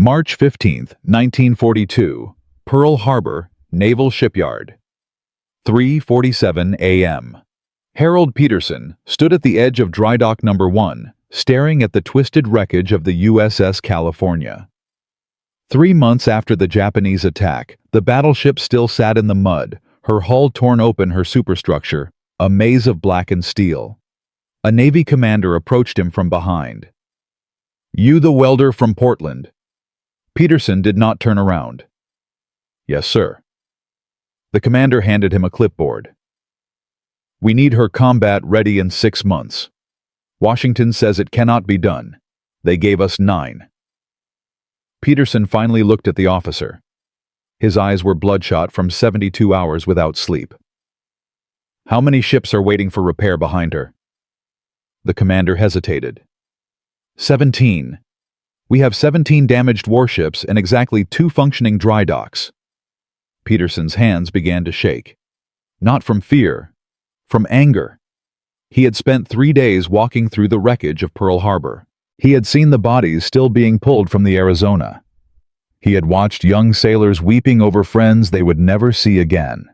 March 15, 1942, Pearl Harbor, Naval Shipyard. 3:47 a.m. Harold Peterson stood at the edge of dry dock number 1, staring at the twisted wreckage of the USS California. 3 months after the Japanese attack, the battleship still sat in the mud, her hull torn open, her superstructure, a maze of blackened steel. A Navy commander approached him from behind. "You the welder from Portland?" Peterson did not turn around. "Yes, sir." The commander handed him a clipboard. "We need her combat ready in 6 months. Washington says it cannot be done. They gave us 9. Peterson finally looked at the officer. His eyes were bloodshot from 72 hours without sleep. "How many ships are waiting for repair behind her?" The commander hesitated. 17. We have 17 damaged warships and exactly 2 functioning dry docks. Peterson's hands began to shake. Not from fear, from anger. He had spent 3 days walking through the wreckage of Pearl Harbor. He had seen the bodies still being pulled from the Arizona. He had watched young sailors weeping over friends they would never see again.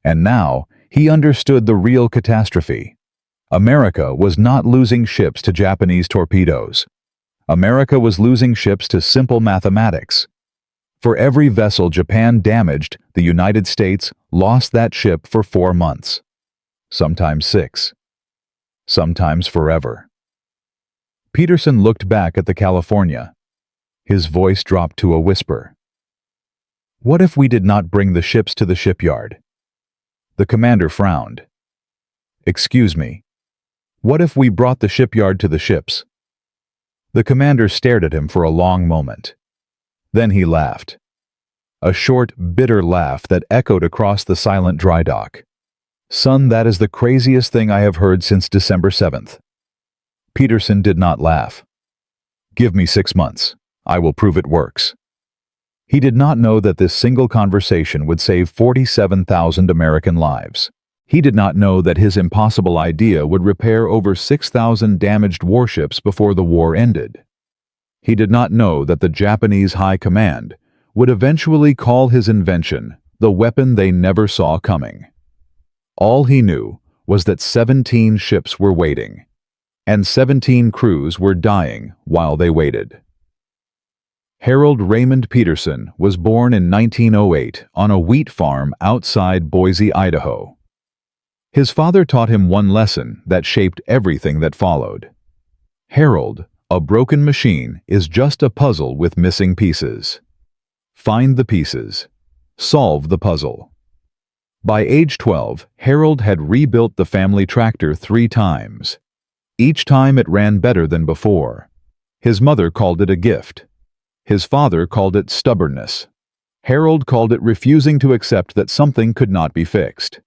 And now, he understood the real catastrophe. America was not losing ships to Japanese torpedoes. America was losing ships to simple mathematics. For every vessel Japan damaged, the United States lost that ship for 4 months. Sometimes 6. Sometimes forever. Peterson looked back at the California. His voice dropped to a whisper. "What if we did not bring the ships to the shipyard?" The commander frowned. "Excuse me. What if we brought the shipyard to the ships?" The commander stared at him for a long moment. Then he laughed. A short, bitter laugh that echoed across the silent dry dock. "Son, that is the craziest thing I have heard since December 7th. Peterson did not laugh. "Give me 6 months. I will prove it works." He did not know that this single conversation would save 47,000 American lives. He did not know that his impossible idea would repair over 6,000 damaged warships before the war ended. He did not know that the Japanese High Command would eventually call his invention the weapon they never saw coming. All he knew was that 17 ships were waiting, and 17 crews were dying while they waited. Harold Raymond Peterson was born in 1908 on a wheat farm outside Boise, Idaho. His father taught him one lesson that shaped everything that followed. "Harold, a broken machine is just a puzzle with missing pieces. Find the pieces. Solve the puzzle." By age 12, Harold had rebuilt the family tractor 3 times. Each time it ran better than before. His mother called it a gift. His father called it stubbornness. Harold called it refusing to accept that something could not be fixed.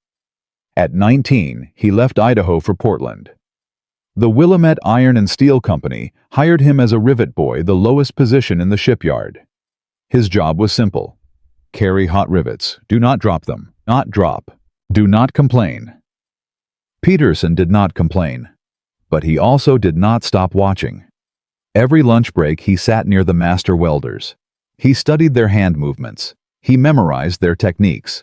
At 19, he left Idaho for Portland. The Willamette Iron and Steel Company hired him as a rivet boy, the lowest position in the shipyard. His job was simple. Carry hot rivets. Do not drop them. Not drop. Do not complain. Peterson did not complain, but he also did not stop watching. Every lunch break he sat near the master welders. He studied their hand movements. He memorized their techniques.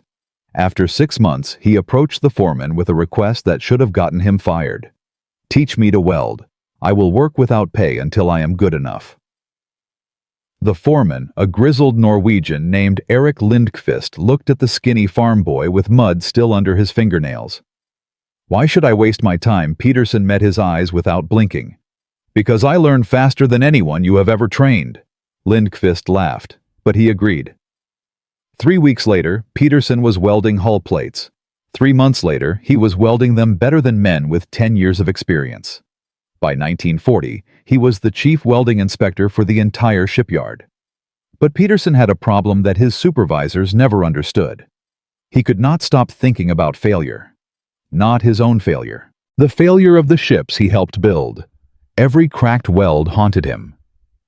After 6 months, he approached the foreman with a request that should have gotten him fired. "Teach me to weld. I will work without pay until I am good enough." The foreman, a grizzled Norwegian named Eric Lindqvist, looked at the skinny farm boy with mud still under his fingernails. "Why should I waste my time?" Peterson met his eyes without blinking. "Because I learn faster than anyone you have ever trained." Lindqvist laughed, but he agreed. 3 weeks later, Peterson was welding hull plates. 3 months later, he was welding them better than men with 10 years of experience. By 1940, he was the chief welding inspector for the entire shipyard. But Peterson had a problem that his supervisors never understood. He could not stop thinking about failure. Not his own failure. The failure of the ships he helped build. Every cracked weld haunted him.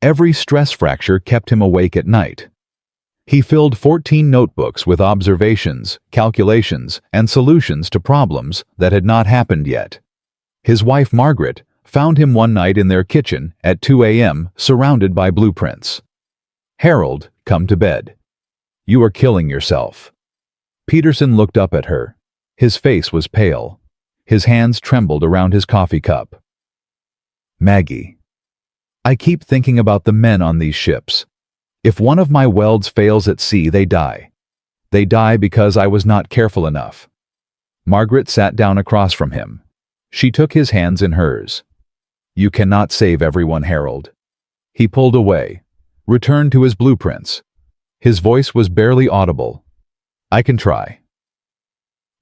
Every stress fracture kept him awake at night. He filled 14 notebooks with observations, calculations, and solutions to problems that had not happened yet. His wife, Margaret, found him one night in their kitchen at 2 a.m. surrounded by blueprints. "Harold, come to bed. You are killing yourself." Peterson looked up at her. His face was pale. His hands trembled around his coffee cup. "Maggie, I keep thinking about the men on these ships. If one of my welds fails at sea, they die. They die because I was not careful enough." Margaret sat down across from him. She took his hands in hers. "You cannot save everyone, Harold." He pulled away, returned to his blueprints. His voice was barely audible. "I can try."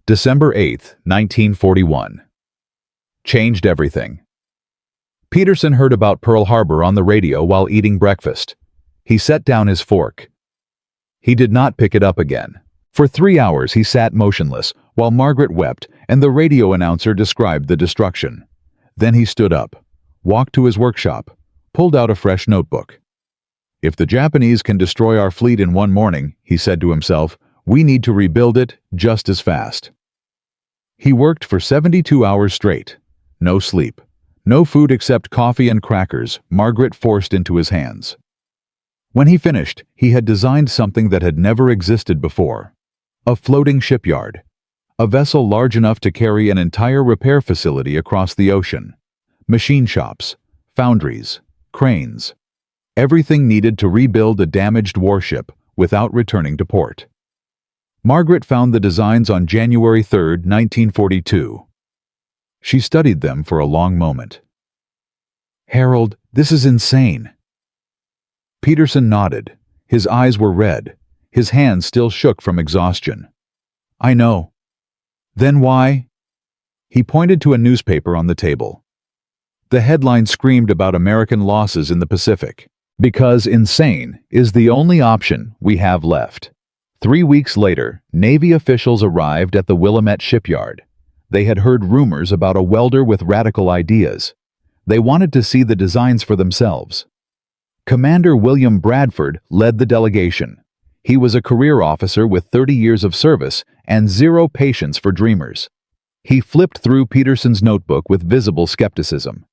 December 8, 1941. Changed everything. Peterson heard about Pearl Harbor on the radio while eating breakfast. He set down his fork. He did not pick it up again. For 3 hours he sat motionless, while Margaret wept and the radio announcer described the destruction. Then he stood up, walked to his workshop, pulled out a fresh notebook. "If the Japanese can destroy our fleet in one morning," he said to himself, "we need to rebuild it just as fast." He worked for 72 hours straight. No sleep. No food except coffee and crackers Margaret forced into his hands. When he finished, he had designed something that had never existed before. A floating shipyard. A vessel large enough to carry an entire repair facility across the ocean. Machine shops, foundries, cranes. Everything needed to rebuild a damaged warship without returning to port. Margaret found the designs on January 3, 1942. She studied them for a long moment. "Harold, this is insane." Peterson nodded. His eyes were red. His hands still shook from exhaustion. "I know." "Then why?" He pointed to a newspaper on the table. The headline screamed about American losses in the Pacific. "Because insane is the only option we have left." 3 weeks later, Navy officials arrived at the Willamette shipyard. They had heard rumors about a welder with radical ideas. They wanted to see the designs for themselves. Commander William Bradford led the delegation. He was a career officer with 30 years of service and zero patience for dreamers. He flipped through Peterson's notebook with visible skepticism.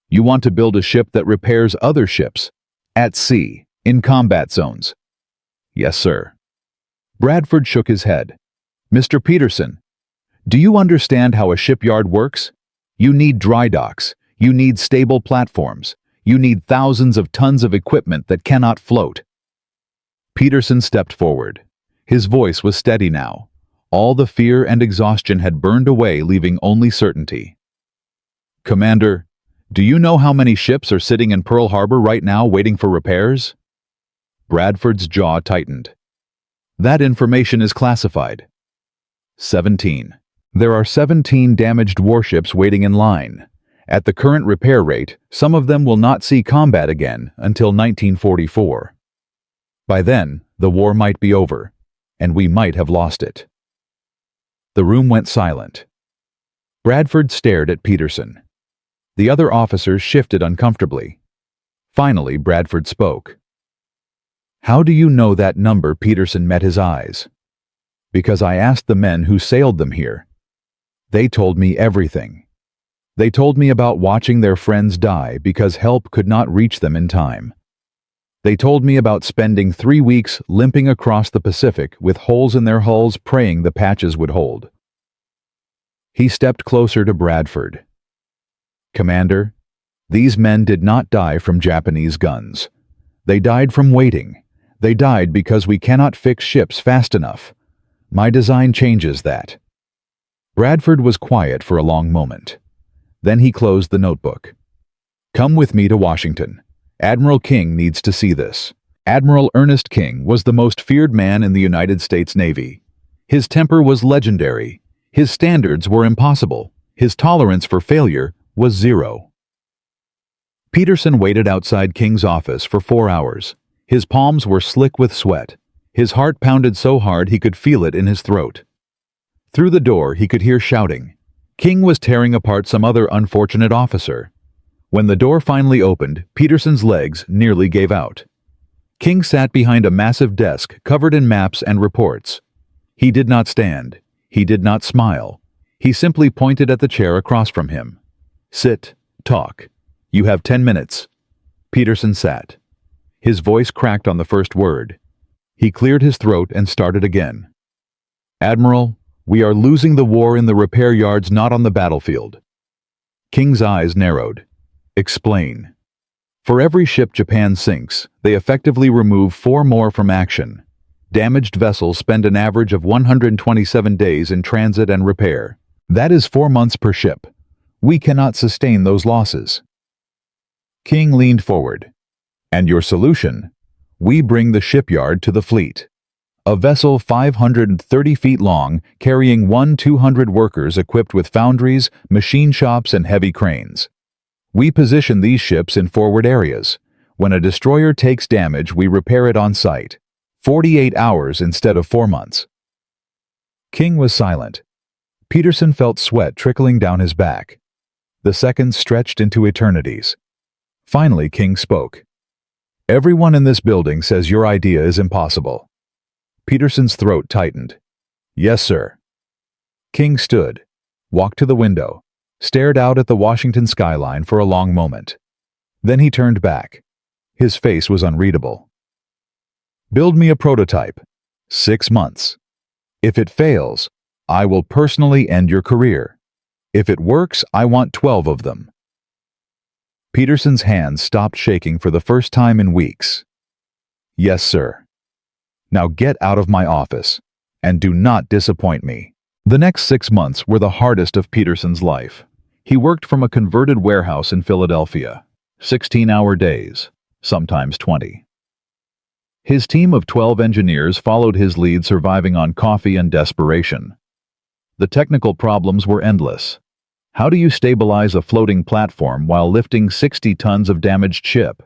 "You want to build a ship that repairs other ships? At sea, in combat zones?" "Yes, sir." Bradford shook his head. "Mr. Peterson, do you understand how a shipyard works? You need dry docks. You need stable platforms. You need thousands of tons of equipment that cannot float." Peterson stepped forward. His voice was steady now. All the fear and exhaustion had burned away, leaving only certainty. "Commander, do you know how many ships are sitting in Pearl Harbor right now waiting for repairs?" Bradford's jaw tightened. "That information is classified." 17. There are 17 damaged warships waiting in line. At the current repair rate, some of them will not see combat again until 1944. By then, the war might be over, and we might have lost it. The room went silent. Bradford stared at Peterson. The other officers shifted uncomfortably. Finally, Bradford spoke. "How do you know that number?" Peterson met his eyes. "Because I asked the men who sailed them here. They told me everything. They told me about watching their friends die because help could not reach them in time. They told me about spending 3 weeks limping across the Pacific with holes in their hulls praying the patches would hold." He stepped closer to Bradford. "Commander, these men did not die from Japanese guns. They died from waiting. They died because we cannot fix ships fast enough. My design changes that." Bradford was quiet for a long moment. Then he closed the notebook. "Come with me to Washington. Admiral King needs to see this." Admiral Ernest King was the most feared man in the United States Navy. His temper was legendary. His standards were impossible. His tolerance for failure was zero. Peterson waited outside King's office for 4 hours. His palms were slick with sweat. His heart pounded so hard he could feel it in his throat. Through the door, he could hear shouting. King was tearing apart some other unfortunate officer. When the door finally opened, Peterson's legs nearly gave out. King sat behind a massive desk covered in maps and reports. He did not stand. He did not smile. He simply pointed at the chair across from him. "Sit, talk. You have 10 minutes." Peterson sat. His voice cracked on the first word. He cleared his throat and started again. "Admiral, we are losing the war in the repair yards, not on the battlefield." King's eyes narrowed. "Explain." "For every ship Japan sinks, they effectively remove 4 more from action. Damaged vessels spend an average of 127 days in transit and repair. That is 4 months per ship. We cannot sustain those losses." King leaned forward. "And your solution? We bring the shipyard to the fleet. A vessel 530 feet long, carrying 200 workers equipped with foundries, machine shops, and heavy cranes. We position these ships in forward areas. When a destroyer takes damage, we repair it on site. 48 hours instead of 4 months. King was silent. Peterson felt sweat trickling down his back. The seconds stretched into eternities. Finally, King spoke. "Everyone in this building says your idea is impossible." Peterson's throat tightened. "Yes, sir." King stood, walked to the window, stared out at the Washington skyline for a long moment. Then he turned back. His face was unreadable. "Build me a prototype. 6 months. If it fails, I will personally end your career. If it works, I want 12 of them." Peterson's hands stopped shaking for the first time in weeks. "Yes, sir. Now get out of my office, and do not disappoint me." The next 6 months were the hardest of Peterson's life. He worked from a converted warehouse in Philadelphia. 16-hour days, sometimes 20. His team of 12 engineers followed his lead, surviving on coffee and desperation. The technical problems were endless. How do you stabilize a floating platform while lifting 60 tons of damaged ship?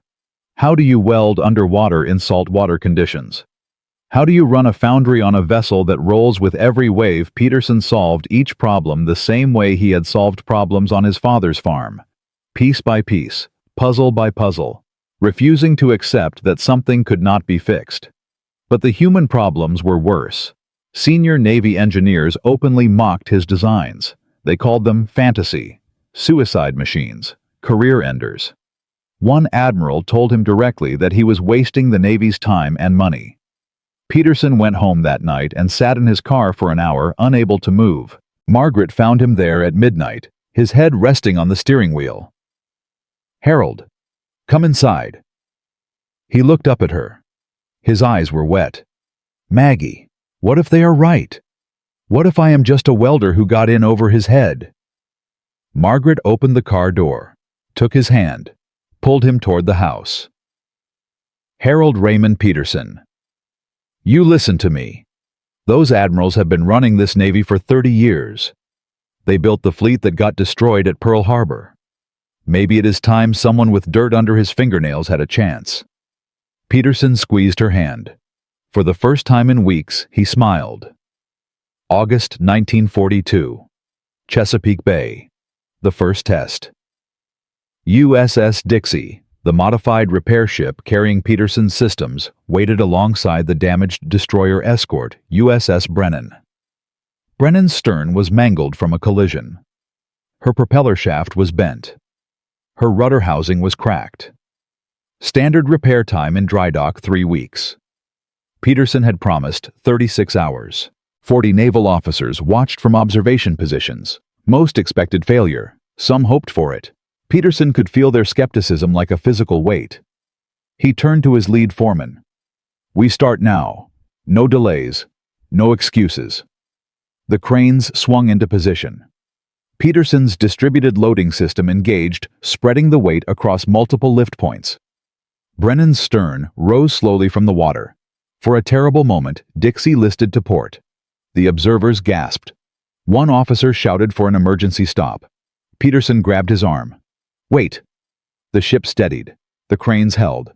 How do you weld underwater in saltwater conditions? How do you run a foundry on a vessel that rolls with every wave? Peterson solved each problem the same way he had solved problems on his father's farm. Piece by piece, puzzle by puzzle, refusing to accept that something could not be fixed. But the human problems were worse. Senior Navy engineers openly mocked his designs. They called them fantasy, suicide machines, career enders. One admiral told him directly that he was wasting the Navy's time and money. Peterson went home that night and sat in his car for an hour, unable to move. Margaret found him there at midnight, his head resting on the steering wheel. "Harold, come inside." He looked up at her. His eyes were wet. "Maggie, what if they are right? What if I am just a welder who got in over his head?" Margaret opened the car door, took his hand, pulled him toward the house. "Harold Raymond Peterson, you listen to me. Those admirals have been running this Navy for 30 years. They built the fleet that got destroyed at Pearl Harbor. Maybe it is time someone with dirt under his fingernails had a chance." Peterson squeezed her hand. For the first time in weeks, he smiled. August 1942. Chesapeake Bay. The first test. USS Dixie, the modified repair ship carrying Peterson's systems, waited alongside the damaged destroyer escort, USS Brennan. Brennan's stern was mangled from a collision. Her propeller shaft was bent. Her rudder housing was cracked. Standard repair time in dry dock 3 weeks. Peterson had promised 36 hours. 40 naval officers watched from observation positions. Most expected failure. Some hoped for it. Peterson could feel their skepticism like a physical weight. He turned to his lead foreman. "We start now. No delays. No excuses." The cranes swung into position. Peterson's distributed loading system engaged, spreading the weight across multiple lift points. Brennan's stern rose slowly from the water. For a terrible moment, Dixie listed to port. The observers gasped. One officer shouted for an emergency stop. Peterson grabbed his arm. "Wait." The ship steadied. The cranes held.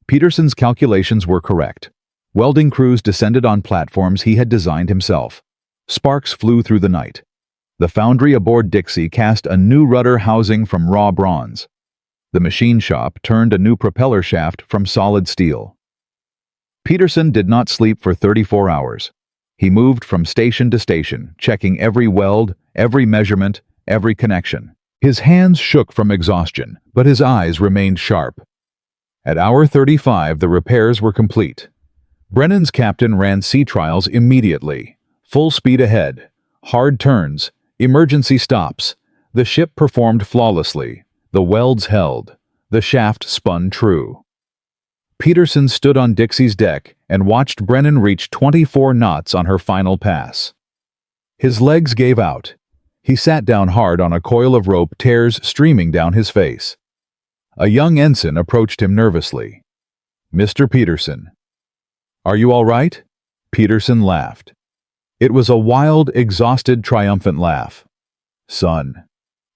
Peterson's calculations were correct. Welding crews descended on platforms he had designed himself. Sparks flew through the night. The foundry aboard Dixie cast a new rudder housing from raw bronze. The machine shop turned a new propeller shaft from solid steel. Peterson did not sleep for 34 hours. He moved from station to station, checking every weld, every measurement, every connection. His hands shook from exhaustion, but his eyes remained sharp. At hour 35, the repairs were complete. Brennan's captain ran sea trials immediately. Full speed ahead. Hard turns. Emergency stops. The ship performed flawlessly. The welds held. The shaft spun true. Peterson stood on Dixie's deck and watched Brennan reach 24 knots on her final pass. His legs gave out. He sat down hard on a coil of rope, tears streaming down his face. A young ensign approached him nervously. "Mr. Peterson." "Are you all right?" Peterson laughed. It was a wild, exhausted, triumphant laugh. "Son,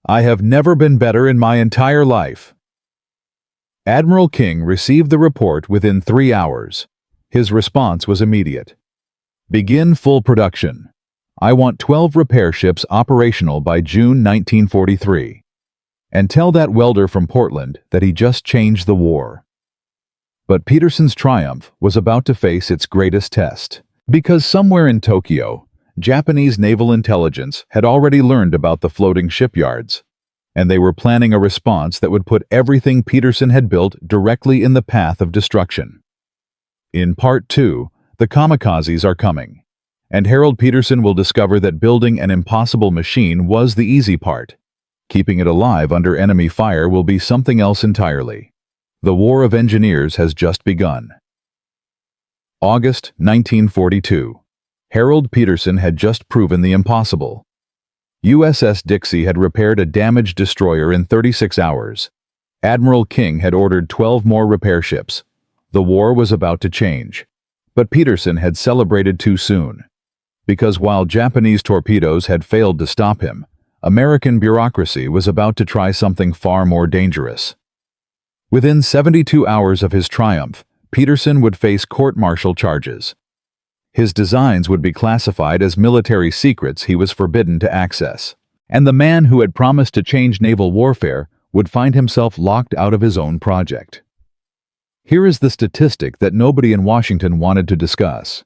I have never been better in my entire life." Admiral King received the report within 3 hours. His response was immediate. "Begin full production. I want 12 repair ships operational by June 1943. And tell that welder from Portland that he just changed the war." But Peterson's triumph was about to face its greatest test. Because somewhere in Tokyo, Japanese naval intelligence had already learned about the floating shipyards, and they were planning a response that would put everything Peterson had built directly in the path of destruction. In Part 2, the kamikazes are coming, and Harold Peterson will discover that building an impossible machine was the easy part. Keeping it alive under enemy fire will be something else entirely. The War of Engineers has just begun. August 1942. Harold Peterson had just proven the impossible. USS Dixie had repaired a damaged destroyer in 36 hours. Admiral King had ordered 12 more repair ships. The war was about to change. But Peterson had celebrated too soon. Because while Japanese torpedoes had failed to stop him, American bureaucracy was about to try something far more dangerous. Within 72 hours of his triumph, Peterson would face court-martial charges. His designs would be classified as military secrets he was forbidden to access. And the man who had promised to change naval warfare would find himself locked out of his own project. Here is the statistic that nobody in Washington wanted to discuss.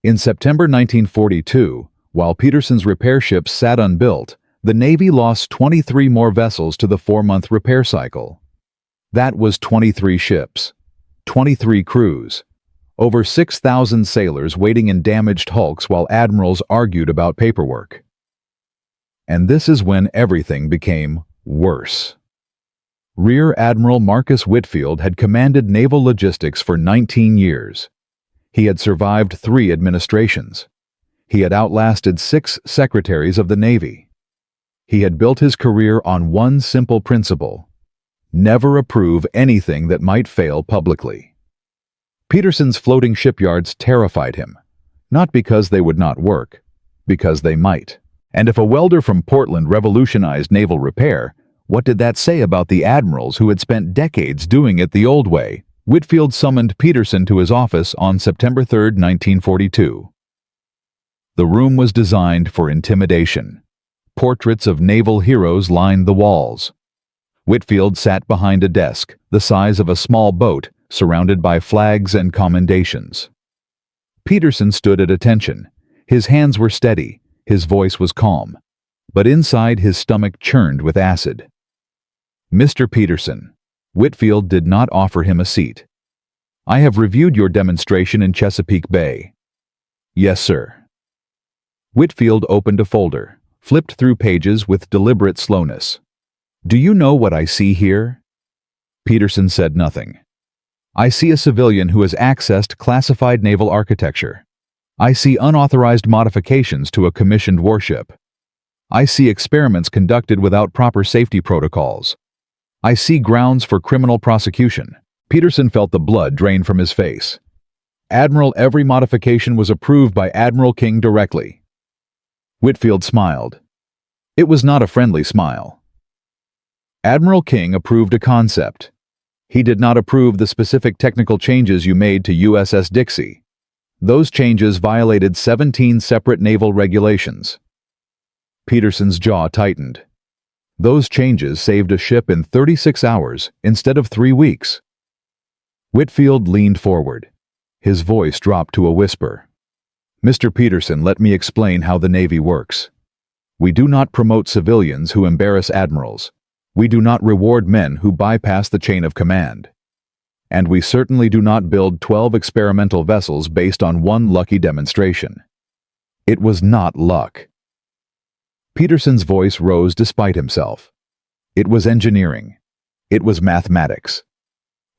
In September 1942, while Peterson's repair ships sat unbuilt, the Navy lost 23 more vessels to the 4-month repair cycle. That was 23 ships, 23 crews, over 6,000 sailors waiting in damaged hulks while admirals argued about paperwork. And this is when everything became worse. Rear Admiral Marcus Whitfield had commanded naval logistics for 19 years. He had survived 3 administrations. He had outlasted 6 secretaries of the Navy. He had built his career on one simple principle: never approve anything that might fail publicly. Peterson's floating shipyards terrified him, not because they would not work, because they might. And if a welder from Portland revolutionized naval repair, what did that say about the admirals who had spent decades doing it the old way? Whitfield summoned Peterson to his office on September 3, 1942. The room was designed for intimidation. Portraits of naval heroes lined the walls. Whitfield sat behind a desk, the size of a small boat, surrounded by flags and commendations. Peterson stood at attention. His hands were steady, his voice was calm, but inside his stomach churned with acid. "Mr. Peterson," Whitfield did not offer him a seat. "I have reviewed your demonstration in Chesapeake Bay." "Yes, sir." Whitfield opened a folder, flipped through pages with deliberate slowness. "Do you know what I see here?" Peterson said nothing. "I see a civilian who has accessed classified naval architecture. I see unauthorized modifications to a commissioned warship. I see experiments conducted without proper safety protocols. I see grounds for criminal prosecution." Peterson felt the blood drain from his face. "Admiral, every modification was approved by Admiral King directly." Whitfield smiled. It was not a friendly smile. "Admiral King approved a concept. He did not approve the specific technical changes you made to USS Dixie. Those changes violated 17 separate naval regulations." Peterson's jaw tightened. Those changes saved a ship in 36 hours instead of 3 weeks. Whitfield leaned forward. His voice dropped to a whisper. "Mr. Peterson, let me explain how the Navy works. We do not promote civilians who embarrass admirals. We do not reward men who bypass the chain of command. And we certainly do not build 12 experimental vessels based on one lucky demonstration. It was not luck. Peterson's voice rose despite himself. It was engineering. It was mathematics.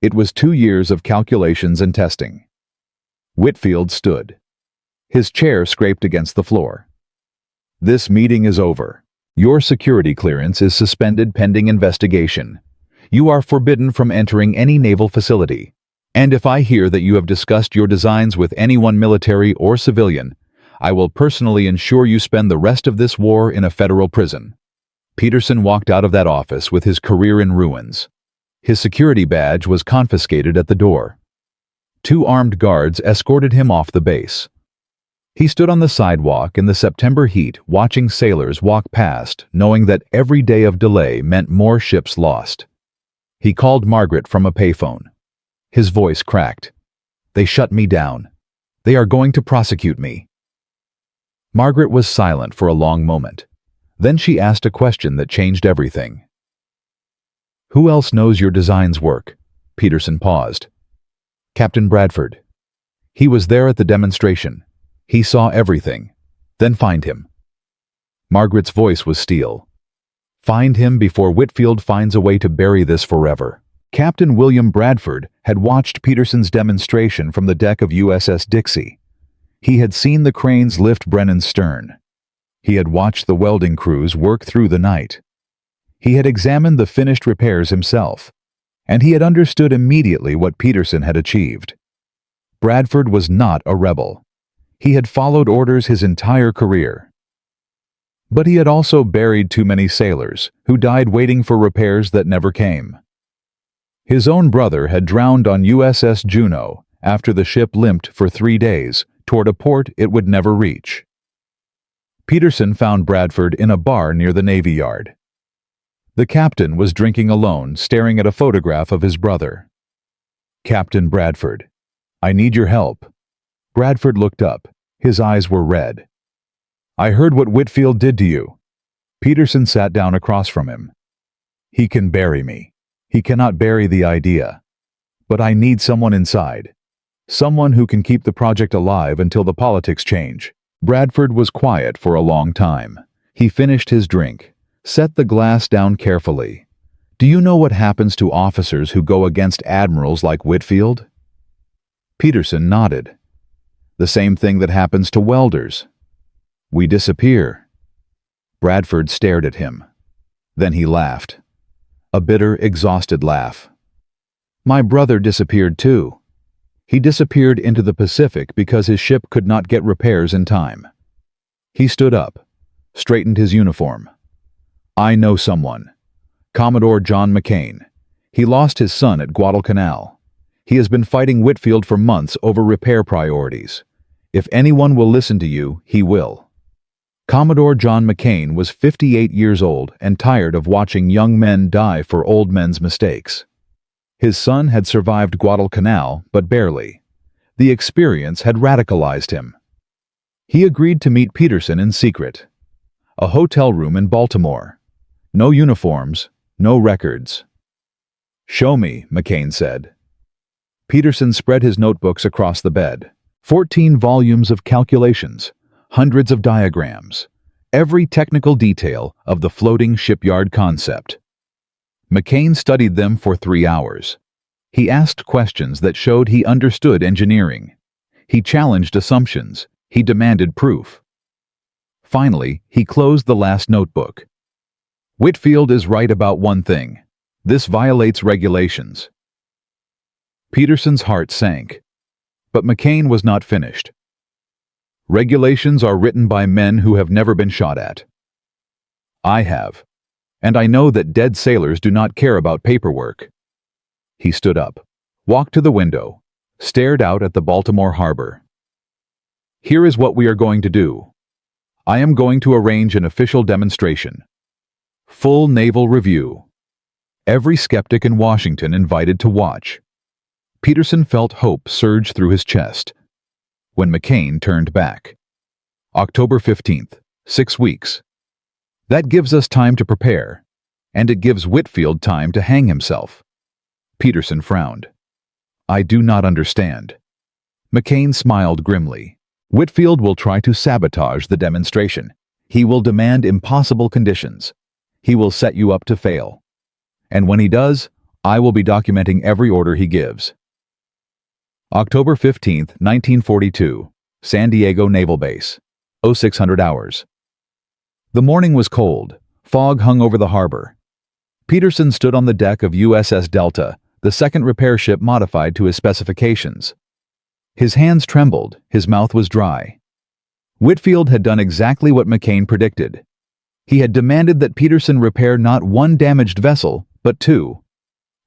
It was 2 years of calculations and testing. Whitfield stood. His chair scraped against the floor. This meeting is over. Your security clearance is suspended pending investigation. You are forbidden from entering any naval facility. And if I hear that you have discussed your designs with anyone military or civilian, I will personally ensure you spend the rest of this war in a federal prison. Peterson walked out of that office with his career in ruins. His security badge was confiscated at the door. 2 armed guards escorted him off the base. He stood on the sidewalk in the September heat watching sailors walk past, knowing that every day of delay meant more ships lost. He called Margaret from a payphone. His voice cracked. "They shut me down. They are going to prosecute me." Margaret was silent for a long moment. Then she asked a question that changed everything. "Who else knows your designs work?" Peterson paused. "Captain Bradford. He was there at the demonstration. He saw everything. Then find him." Margaret's voice was steel. "Find him before Whitfield finds a way to bury this forever." Captain William Bradford had watched Peterson's demonstration from the deck of USS Dixie. He had seen the cranes lift Brennan's stern. He had watched the welding crews work through the night. He had examined the finished repairs himself, and he had understood immediately what Peterson had achieved. Bradford was not a rebel. He had followed orders his entire career. But he had also buried too many sailors who died waiting for repairs that never came. His own brother had drowned on USS Juneau after the ship limped for 3 days toward a port it would never reach. Peterson found Bradford in a bar near the Navy Yard. The captain was drinking alone, staring at a photograph of his brother. "Captain Bradford, I need your help." Bradford looked up. His eyes were red. "I heard what Whitfield did to you." Peterson sat down across from him. "He can bury me. He cannot bury the idea. But I need someone inside. Someone who can keep the project alive until the politics change." Bradford was quiet for a long time. He finished his drink, set the glass down carefully. "Do you know what happens to officers who go against admirals like Whitfield?" Peterson nodded. "The same thing that happens to welders. We disappear." Bradford stared at him. Then he laughed. A bitter, exhausted laugh. "My brother disappeared too. He disappeared into the Pacific because his ship could not get repairs in time." He stood up, straightened his uniform. "I know someone. Commodore John McCain. He lost his son at Guadalcanal. He has been fighting Whitfield for months over repair priorities. If anyone will listen to you, he will." Commodore John McCain was 58 years old and tired of watching young men die for old men's mistakes. His son had survived Guadalcanal, but barely. The experience had radicalized him. He agreed to meet Peterson in secret. A hotel room in Baltimore. No uniforms, no records. "Show me," McCain said. Peterson spread his notebooks across the bed. 14 volumes of calculations, hundreds of diagrams, every technical detail of the floating shipyard concept. McCain studied them for 3 hours. He asked questions that showed he understood engineering. He challenged assumptions. He demanded proof. Finally, he closed the last notebook. "Whitfield is right about one thing. This violates regulations." Peterson's heart sank. But McCain was not finished. "Regulations are written by men who have never been shot at. I have. And I know that dead sailors do not care about paperwork." He stood up, walked to the window, stared out at the Baltimore harbor. "Here is what we are going to do. I am going to arrange an official demonstration. Full naval review. Every skeptic in Washington invited to watch." Peterson felt hope surge through his chest. When McCain turned back. "October 15th, 6 weeks. That gives us time to prepare, and it gives Whitfield time to hang himself." Peterson frowned. I do not understand. McCain smiled grimly. Whitfield will try to sabotage the demonstration. He will demand impossible conditions. He will set you up to fail. And when he does, I will be documenting every order he gives. October 15, 1942, San Diego Naval Base, 0600 hours. The morning was cold. Fog hung over the harbor. Peterson stood on the deck of USS Delta, the second repair ship modified to his specifications. His hands trembled, his mouth was dry. Whitfield had done exactly what McCain predicted. He had demanded that Peterson repair not one damaged vessel, but two,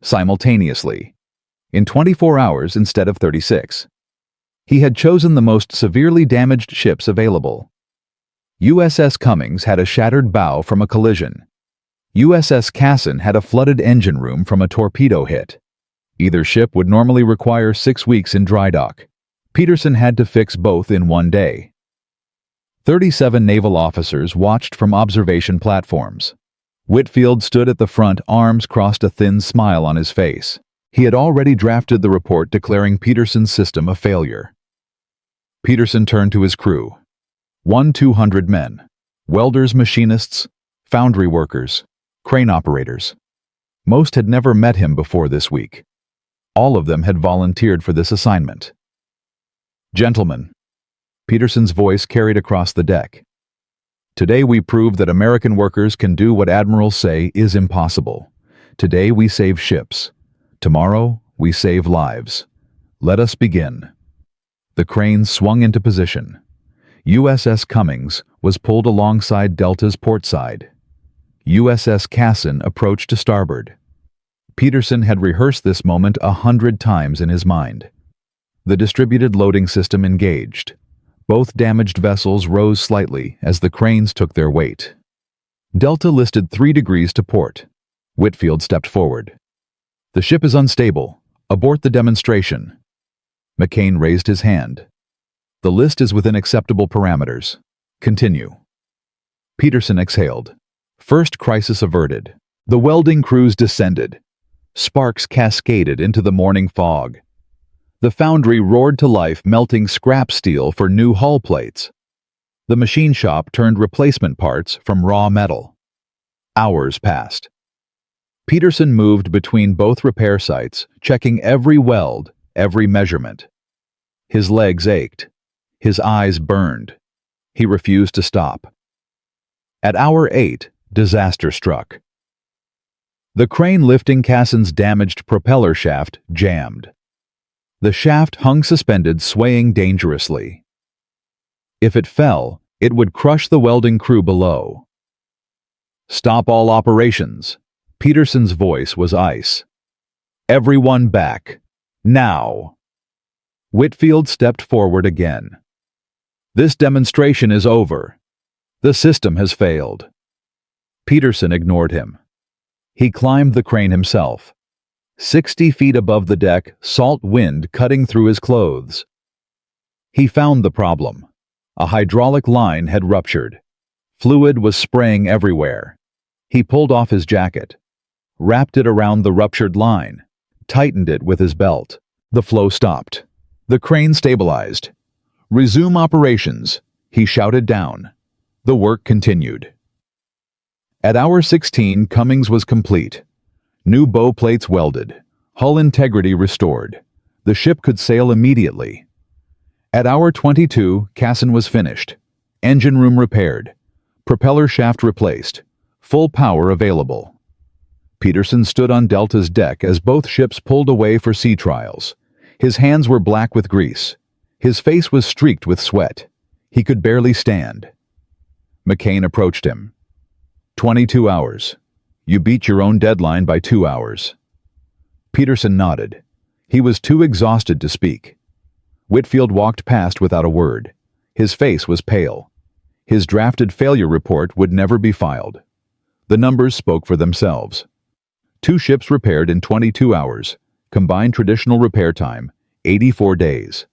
simultaneously, in 24 hours instead of 36. He had chosen the most severely damaged ships available. USS Cummings had a shattered bow from a collision. USS Cassin had a flooded engine room from a torpedo hit. Either ship would normally require 6 weeks in dry dock. Peterson had to fix both in one day. 37 naval officers watched from observation platforms. Whitfield stood at the front, arms crossed, a thin smile on his face. He had already drafted the report declaring Peterson's system a failure. Peterson turned to his crew. 200 men. Welders, machinists, foundry workers, crane operators. Most had never met him before this week. All of them had volunteered for this assignment. Gentlemen, Peterson's voice carried across the deck. Today we prove that American workers can do what admirals say is impossible. Today we save ships. Tomorrow we save lives. Let us begin. The cranes swung into position. USS Cummings was pulled alongside Delta's port side. USS Cassin approached to starboard. Peterson had rehearsed this moment 100 times in his mind. The distributed loading system engaged. Both damaged vessels rose slightly as the cranes took their weight. Delta listed 3 degrees to port. Whitfield stepped forward. The ship is unstable. Abort the demonstration. McCain raised his hand. The list is within acceptable parameters. Continue. Peterson exhaled. First crisis averted. The welding crews descended. Sparks cascaded into the morning fog. The foundry roared to life, melting scrap steel for new hull plates. The machine shop turned replacement parts from raw metal. Hours passed. Peterson moved between both repair sites, checking every weld, every measurement. His legs ached. His eyes burned. He refused to stop. At hour 8, disaster struck. The crane lifting Cassin's damaged propeller shaft jammed. The shaft hung suspended, swaying dangerously. If it fell, it would crush the welding crew below. Stop all operations. Peterson's voice was ice. Everyone back. Now. Whitfield stepped forward again. This demonstration is over. The system has failed. Peterson ignored him. He climbed the crane himself. 60 feet above the deck, salt wind cutting through his clothes. He found the problem. A hydraulic line had ruptured. Fluid was spraying everywhere. He pulled off his jacket, wrapped it around the ruptured line, tightened it with his belt. The flow stopped. The crane stabilized. Resume operations, he shouted down. The work continued. At hour 16, Cummings was complete. New bow plates welded. Hull integrity restored. The ship could sail immediately. At hour 22, Cassin was finished. Engine room repaired. Propeller shaft replaced. Full power available. Peterson stood on Delta's deck as both ships pulled away for sea trials. His hands were black with grease. His face was streaked with sweat. He could barely stand. McCain approached him. 22 hours. You beat your own deadline by 2 hours. Peterson nodded. He was too exhausted to speak. Whitfield walked past without a word. His face was pale. His drafted failure report would never be filed. The numbers spoke for themselves. 2 ships repaired in 22 hours. Combined traditional repair time, 84 days.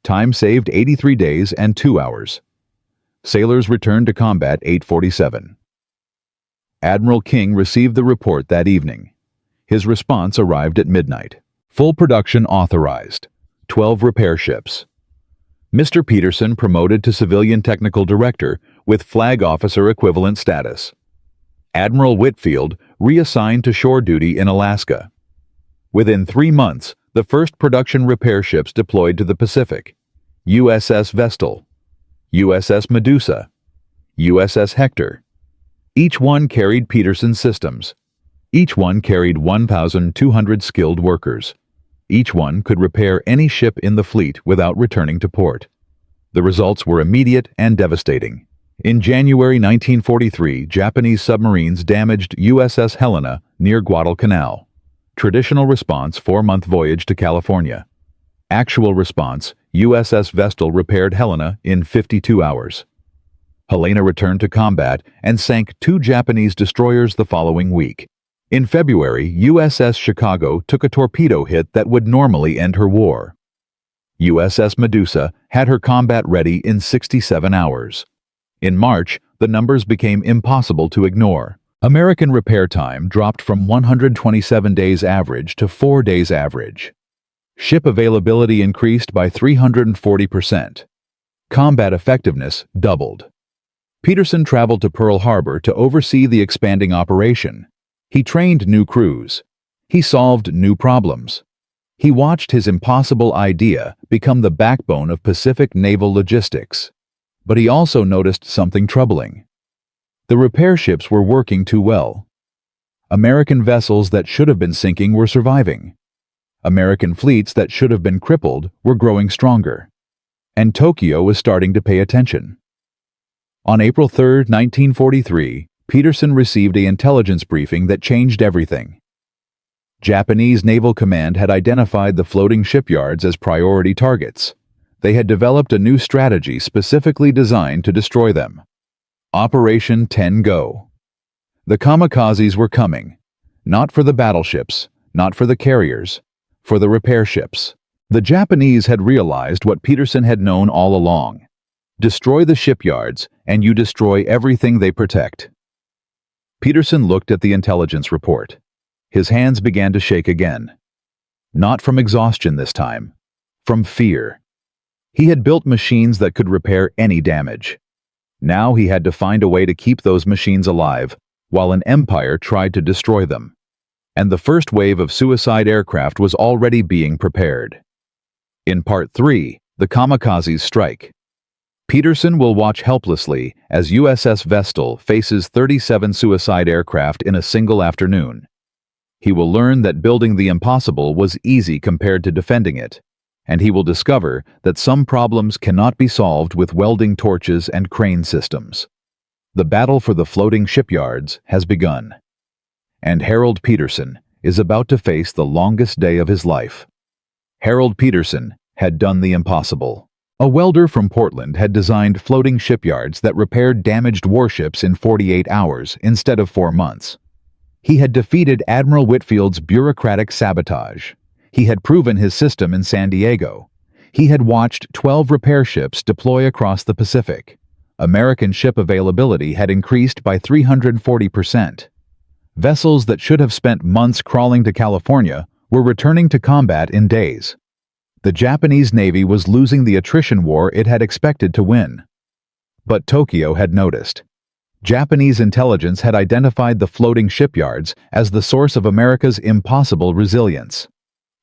Time saved 83 days and 2 hours. Sailors returned to combat 8:47. Admiral King received the report that evening. His response arrived at midnight. Full production authorized. 12 repair ships. Mr. Peterson promoted to civilian technical director with flag officer equivalent status. Admiral Whitfield reassigned to shore duty in Alaska. Within 3 months, the first production repair ships deployed to the Pacific: USS Vestal, USS Medusa, USS Hector. Each one carried Peterson systems. Each one carried 1,200 skilled workers. Each one could repair any ship in the fleet without returning to port. The results were immediate and devastating. In January 1943, Japanese submarines damaged USS Helena near Guadalcanal. Traditional response, 4-month voyage to California. Actual response, USS Vestal repaired Helena in 52 hours. Helena returned to combat and sank 2 Japanese destroyers the following week. In February, USS Chicago took a torpedo hit that would normally end her war. USS Medusa had her combat ready in 67 hours. In March, the numbers became impossible to ignore. American repair time dropped from 127 days average to 4 days average. Ship availability increased by 340%. Combat effectiveness doubled. Peterson traveled to Pearl Harbor to oversee the expanding operation. He trained new crews. He solved new problems. He watched his impossible idea become the backbone of Pacific naval logistics. But he also noticed something troubling. The repair ships were working too well. American vessels that should have been sinking were surviving. American fleets that should have been crippled were growing stronger. And Tokyo was starting to pay attention. On April 3, 1943, Peterson received an intelligence briefing that changed everything. Japanese Naval Command had identified the floating shipyards as priority targets. They had developed a new strategy specifically designed to destroy them. Operation 10 Go. The kamikazes were coming, not for the battleships, not for the carriers, for the repair ships. The Japanese had realized what Peterson had known all along. Destroy the shipyards, and you destroy everything they protect. Peterson looked at the intelligence report. His hands began to shake again. Not from exhaustion this time, from fear. He had built machines that could repair any damage. Now he had to find a way to keep those machines alive, while an empire tried to destroy them. And the first wave of suicide aircraft was already being prepared. In Part 3, the kamikazes strike. Peterson will watch helplessly as USS Vestal faces 37 suicide aircraft in a single afternoon. He will learn that building the impossible was easy compared to defending it, and he will discover that some problems cannot be solved with welding torches and crane systems. The battle for the floating shipyards has begun. And Harold Peterson is about to face the longest day of his life. Harold Peterson had done the impossible. A welder from Portland had designed floating shipyards that repaired damaged warships in 48 hours instead of 4 months. He had defeated Admiral Whitfield's bureaucratic sabotage. He had proven his system in San Diego. He had watched 12 repair ships deploy across the Pacific. American ship availability had increased by 340%. Vessels that should have spent months crawling to California were returning to combat in days. The Japanese Navy was losing the attrition war it had expected to win. But Tokyo had noticed. Japanese intelligence had identified the floating shipyards as the source of America's impossible resilience.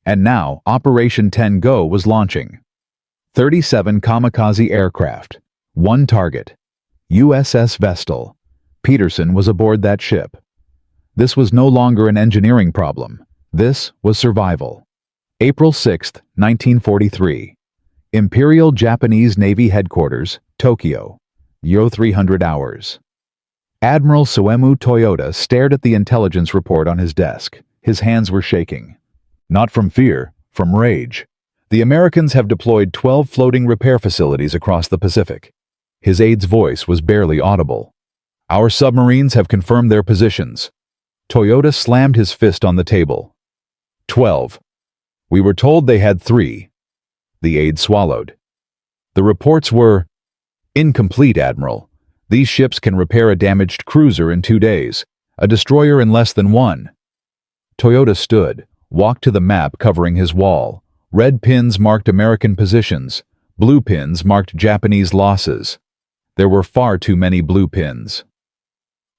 And now Operation 10 Go was launching. 37 kamikaze aircraft. One target. USS Vestal. Peterson was aboard that ship. This was no longer an engineering problem. This was survival. April 6, 1943. Imperial Japanese Navy Headquarters, Tokyo. 300 hours. Admiral Soemu Toyota stared at the intelligence report on his desk. His hands were shaking. Not from fear, from rage. The Americans have deployed 12 floating repair facilities across the Pacific. His aide's voice was barely audible. Our submarines have confirmed their positions. Toyota slammed his fist on the table. 12. We were told they had 3. The aide swallowed. The reports were incomplete, Admiral. These ships can repair a damaged cruiser in 2 days, a destroyer in less than 1. Toyota stood, walked to the map covering his wall. Red pins marked American positions. Blue pins marked Japanese losses. There were far too many blue pins.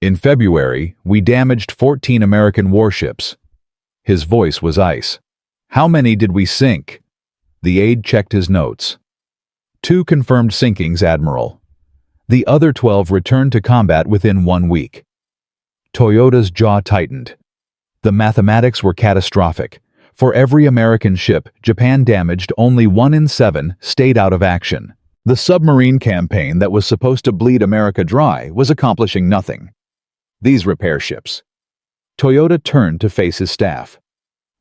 In February, we damaged 14 American warships. His voice was ice. How many did we sink? The aide checked his notes. 2 confirmed sinkings, Admiral. The other 12 returned to combat within 1 week. Toyota's jaw tightened. The mathematics were catastrophic. For every American ship Japan damaged, only 1 in 7 stayed out of action. The submarine campaign that was supposed to bleed America dry was accomplishing nothing. These repair ships. Toyota turned to face his staff.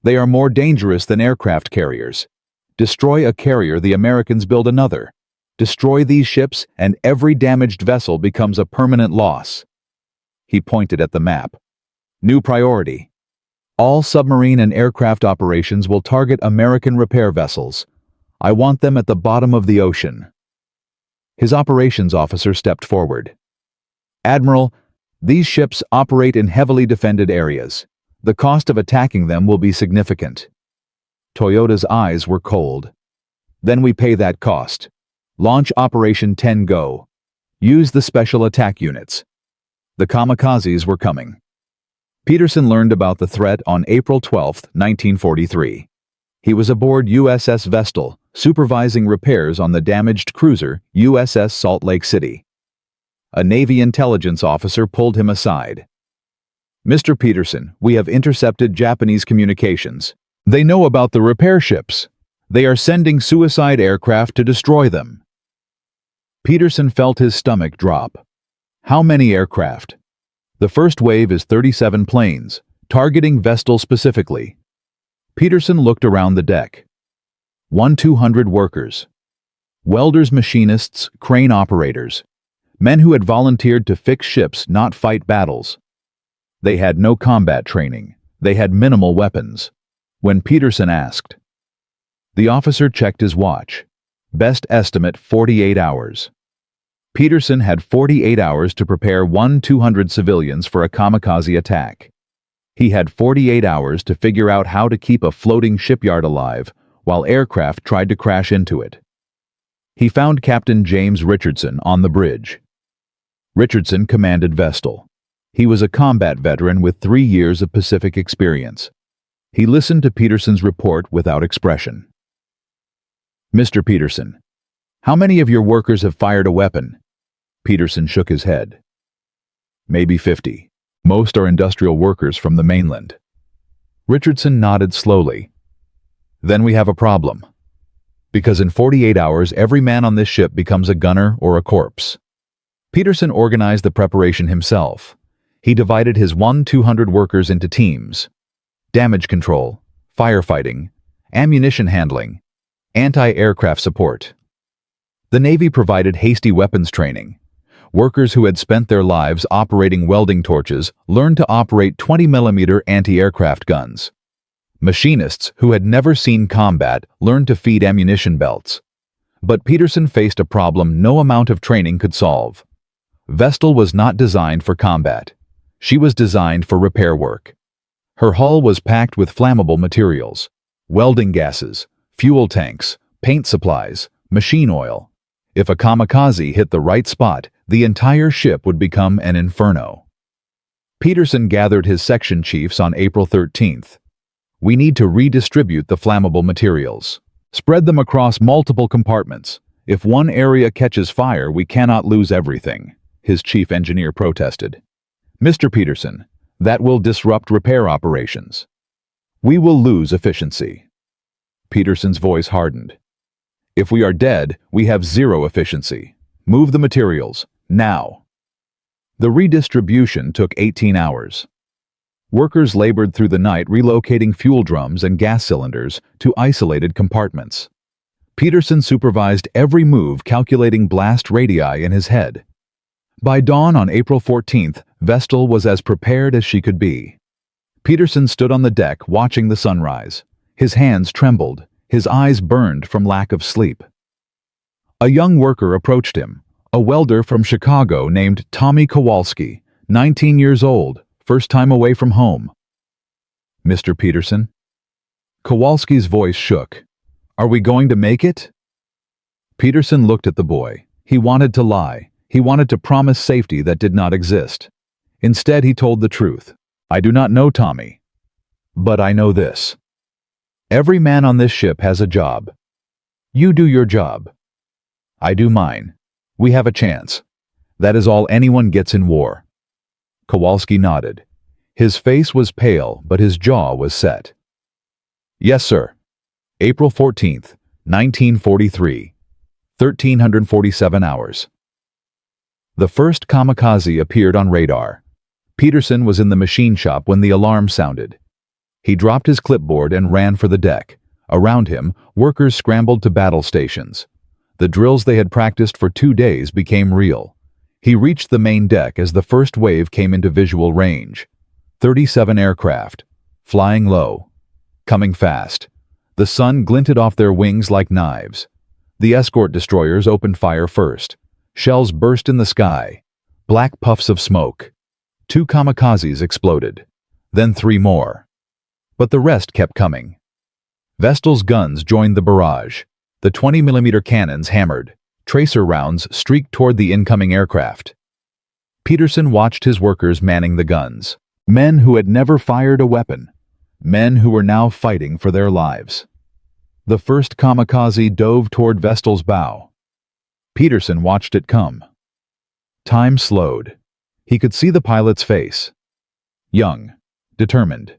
They are more dangerous than aircraft carriers. Destroy a carrier, the Americans build another. Destroy these ships, and every damaged vessel becomes a permanent loss. He pointed at the map. New priority. All submarine and aircraft operations will target American repair vessels. I want them at the bottom of the ocean. His operations officer stepped forward. Admiral, these ships operate in heavily defended areas. The cost of attacking them will be significant. Toyota's eyes were cold. Then we pay that cost. Launch Operation 10 Go. Use the special attack units. The kamikazes were coming. Peterson learned about the threat on April 12, 1943. He was aboard USS Vestal, supervising repairs on the damaged cruiser USS Salt Lake City. A Navy intelligence officer pulled him aside. Mr. Peterson, we have intercepted Japanese communications. They know about the repair ships. They are sending suicide aircraft to destroy them. Peterson felt his stomach drop. How many aircraft? The first wave is 37 planes, targeting Vestal specifically. Peterson looked around the deck. 200 workers. Welders, machinists, crane operators. Men who had volunteered to fix ships, not fight battles. They had no combat training. They had minimal weapons. When Peterson asked, the officer checked his watch. Best estimate 48 hours. Peterson had 48 hours to prepare 200 civilians for a kamikaze attack. He had 48 hours to figure out how to keep a floating shipyard alive while aircraft tried to crash into it. He found Captain James Richardson on the bridge. Richardson commanded Vestal. He was a combat veteran with 3 years of Pacific experience. He listened to Peterson's report without expression. Mr. Peterson, how many of your workers have fired a weapon? Peterson shook his head. Maybe 50. Most are industrial workers from the mainland. Richardson nodded slowly. Then we have a problem. Because in 48 hours, every man on this ship becomes a gunner or a corpse. Peterson organized the preparation himself. He divided his 200 workers into teams. Damage control, firefighting, ammunition handling, anti-aircraft support. The Navy provided hasty weapons training. Workers who had spent their lives operating welding torches learned to operate 20mm anti-aircraft guns. Machinists who had never seen combat learned to feed ammunition belts. But Peterson faced a problem no amount of training could solve. Vestal was not designed for combat. She was designed for repair work. Her hull was packed with flammable materials, welding gases, fuel tanks, paint supplies, machine oil. If a kamikaze hit the right spot, the entire ship would become an inferno. Peterson gathered his section chiefs on April 13th. We need to redistribute the flammable materials. Spread them across multiple compartments. If one area catches fire, we cannot lose everything, his chief engineer protested. Mr. Peterson, that will disrupt repair operations. We will lose efficiency. Peterson's voice hardened. If we are dead, we have zero efficiency. Move the materials, now. The redistribution took 18 hours. Workers labored through the night relocating fuel drums and gas cylinders to isolated compartments. Peterson supervised every move, calculating blast radii in his head. By dawn on April 14th, Vestal was as prepared as she could be. Peterson stood on the deck watching the sunrise. His hands trembled, his eyes burned from lack of sleep. A young worker approached him, a welder from Chicago named Tommy Kowalski, 19 years old, first time away from home. Mr. Peterson? Kowalski's voice shook. "Are we going to make it?" Peterson looked at the boy. He wanted to lie. He wanted to promise safety that did not exist. Instead, he told the truth. "I do not know, Tommy. But I know this. Every man on this ship has a job. You do your job. I do mine. We have a chance. That is all anyone gets in war." Kowalski nodded. His face was pale, but his jaw was set. "Yes, sir. April 14th, 1943. 1347 hours. The first kamikaze appeared on radar. Peterson was in the machine shop when the alarm sounded. He dropped his clipboard and ran for the deck. Around him, workers scrambled to battle stations. The drills they had practiced for 2 days became real. He reached the main deck as the first wave came into visual range. 37 aircraft, flying low, coming fast. The sun glinted off their wings like knives. The escort destroyers opened fire first. Shells burst in the sky. Black puffs of smoke. 2 kamikazes exploded. Then 3 more. But the rest kept coming. Vestal's guns joined the barrage. The 20mm cannons hammered. Tracer rounds streaked toward the incoming aircraft. Peterson watched his workers manning the guns. Men who had never fired a weapon. Men who were now fighting for their lives. The first kamikaze dove toward Vestal's bow. Peterson watched it come. Time slowed. He could see the pilot's face. Young, determined,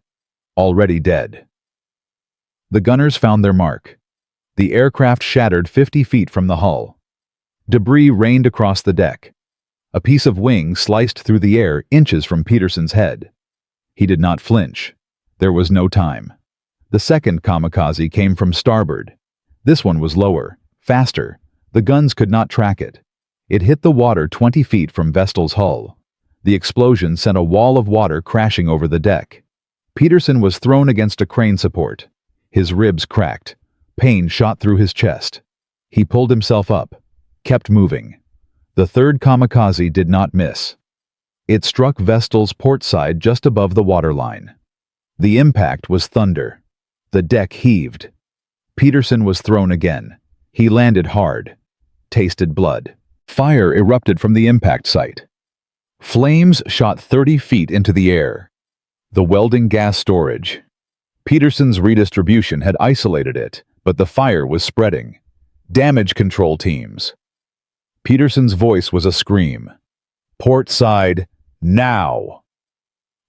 already dead. The gunners found their mark. The aircraft shattered 50 feet from the hull. Debris rained across the deck. A piece of wing sliced through the air inches from Peterson's head. He did not flinch. There was no time. The second kamikaze came from starboard. This one was lower, faster. The guns could not track it. It hit the water 20 feet from Vestal's hull. The explosion sent a wall of water crashing over the deck. Peterson was thrown against a crane support. His ribs cracked. Pain shot through his chest. He pulled himself up, kept moving. The third kamikaze did not miss. It struck Vestal's port side just above the waterline. The impact was thunder. The deck heaved. Peterson was thrown again. He landed hard. Tasted blood. Fire erupted from the impact site. Flames shot 30 feet into the air. The welding gas storage. Peterson's redistribution had isolated it, but the fire was spreading. Damage control teams. Peterson's voice was a scream. "Port side, now!"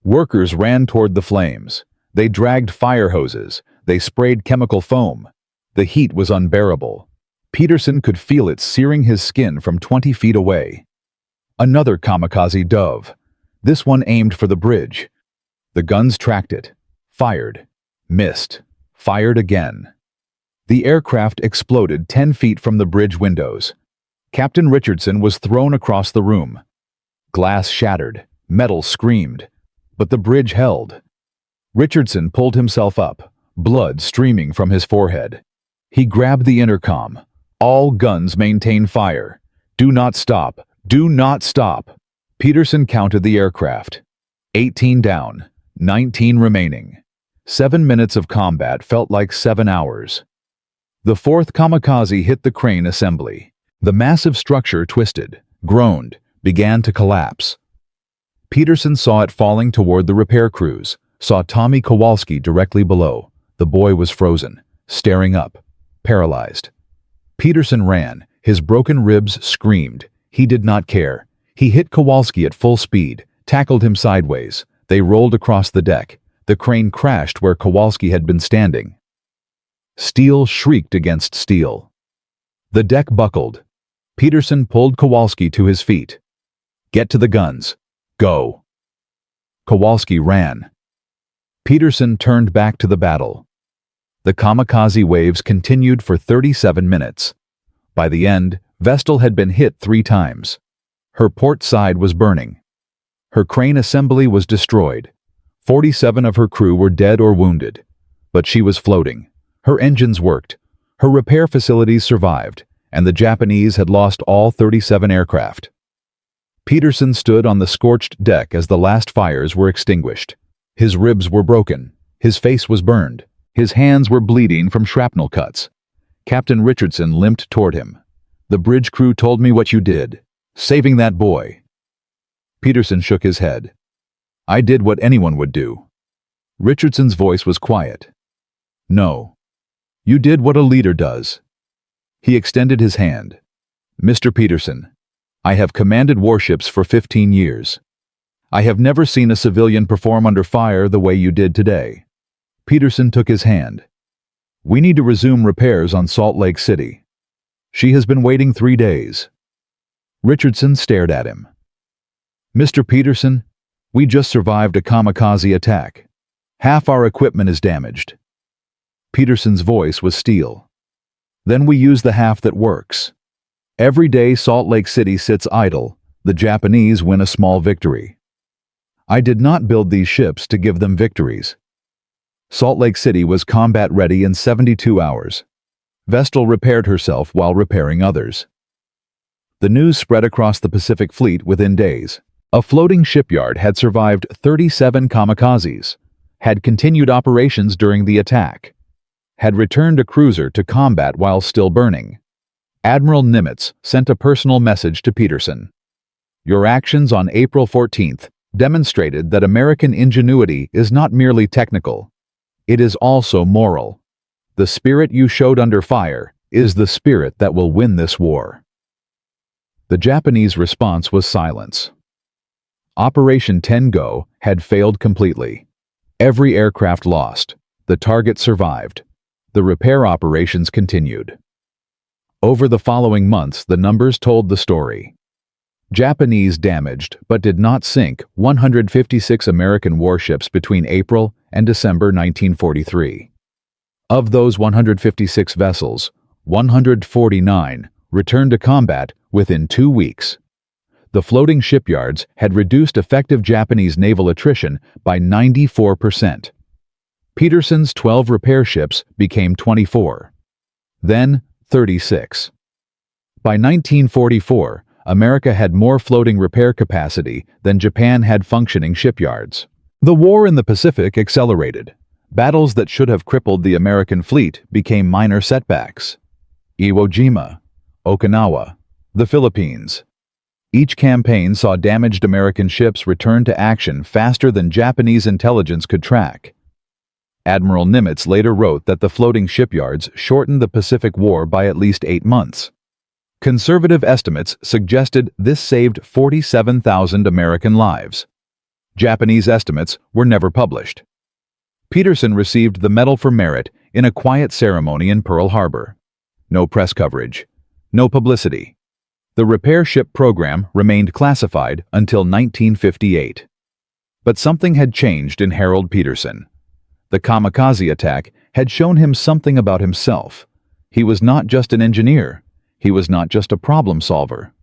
Workers ran toward the flames. They dragged fire hoses. They sprayed chemical foam. The heat was unbearable. Peterson could feel it searing his skin from 20 feet away. Another kamikaze dove. This one aimed for the bridge. The guns tracked it. Fired. Missed. Fired again. The aircraft exploded 10 feet from the bridge windows. Captain Richardson was thrown across the room. Glass shattered. Metal screamed. But the bridge held. Richardson pulled himself up, blood streaming from his forehead. He grabbed the intercom. "All guns maintain fire. Do not stop. Do not stop." Peterson counted the aircraft. 18 down, 19 remaining. 7 minutes of combat felt like 7 hours. The fourth kamikaze hit the crane assembly. The massive structure twisted, groaned, began to collapse. Peterson saw it falling toward the repair crews, saw Tommy Kowalski directly below. The boy was frozen, staring up, paralyzed. Peterson ran. His broken ribs screamed. He did not care. He hit Kowalski at full speed, tackled him sideways. They rolled across the deck. The crane crashed where Kowalski had been standing. Steel shrieked against steel. The deck buckled. Peterson pulled Kowalski to his feet. "Get to the guns. Go." Kowalski ran. Peterson turned back to the battle. The kamikaze waves continued for 37 minutes. By the end, Vestal had been hit 3 times. Her port side was burning. Her crane assembly was destroyed. 47 of her crew were dead or wounded. But she was floating. Her engines worked. Her repair facilities survived, and the Japanese had lost all 37 aircraft. Peterson stood on the scorched deck as the last fires were extinguished. His ribs were broken. His face was burned. His hands were bleeding from shrapnel cuts. Captain Richardson limped toward him. "The bridge crew told me what you did, saving that boy." Peterson shook his head. "I did what anyone would do." Richardson's voice was quiet. "No. You did what a leader does." He extended his hand. "Mr. Peterson, I have commanded warships for 15 years. I have never seen a civilian perform under fire the way you did today." Peterson took his hand. "We need to resume repairs on Salt Lake City. She has been waiting 3 days." Richardson stared at him. "Mr. Peterson, we just survived a kamikaze attack. Half our equipment is damaged." Peterson's voice was steel. "Then we use the half that works. Every day Salt Lake City sits idle, the Japanese win a small victory. I did not build these ships to give them victories." Salt Lake City was combat ready in 72 hours. Vestal repaired herself while repairing others. The news spread across the Pacific Fleet within days. A floating shipyard had survived 37 kamikazes, had continued operations during the attack, had returned a cruiser to combat while still burning. Admiral Nimitz sent a personal message to Peterson. "Your actions on April 14th demonstrated that American ingenuity is not merely technical. It is also moral. The spirit you showed under fire is the spirit that will win this war." The Japanese response was silence. Operation Tengo had failed completely. Every aircraft lost. The target survived. The repair operations continued. Over the following months, the numbers told the story. Japanese damaged, but did not sink, 156 American warships between April and December 1943. Of those 156 vessels, 149 returned to combat within 2 weeks. The floating shipyards had reduced effective Japanese naval attrition by 94%. Peterson's 12 repair ships became 24. Then 36. By 1944, America had more floating repair capacity than Japan had functioning shipyards. The war in the Pacific accelerated. Battles that should have crippled the American fleet became minor setbacks. Iwo Jima, Okinawa, the Philippines. Each campaign saw damaged American ships return to action faster than Japanese intelligence could track. Admiral Nimitz later wrote that the floating shipyards shortened the Pacific War by at least 8 months. Conservative estimates suggested this saved 47,000 American lives. Japanese estimates were never published. Peterson received the Medal for Merit in a quiet ceremony in Pearl Harbor. No press coverage. No publicity. The repair ship program remained classified until 1958. But something had changed in Harold Peterson. The kamikaze attack had shown him something about himself. He was not just an engineer. He was not just a problem solver.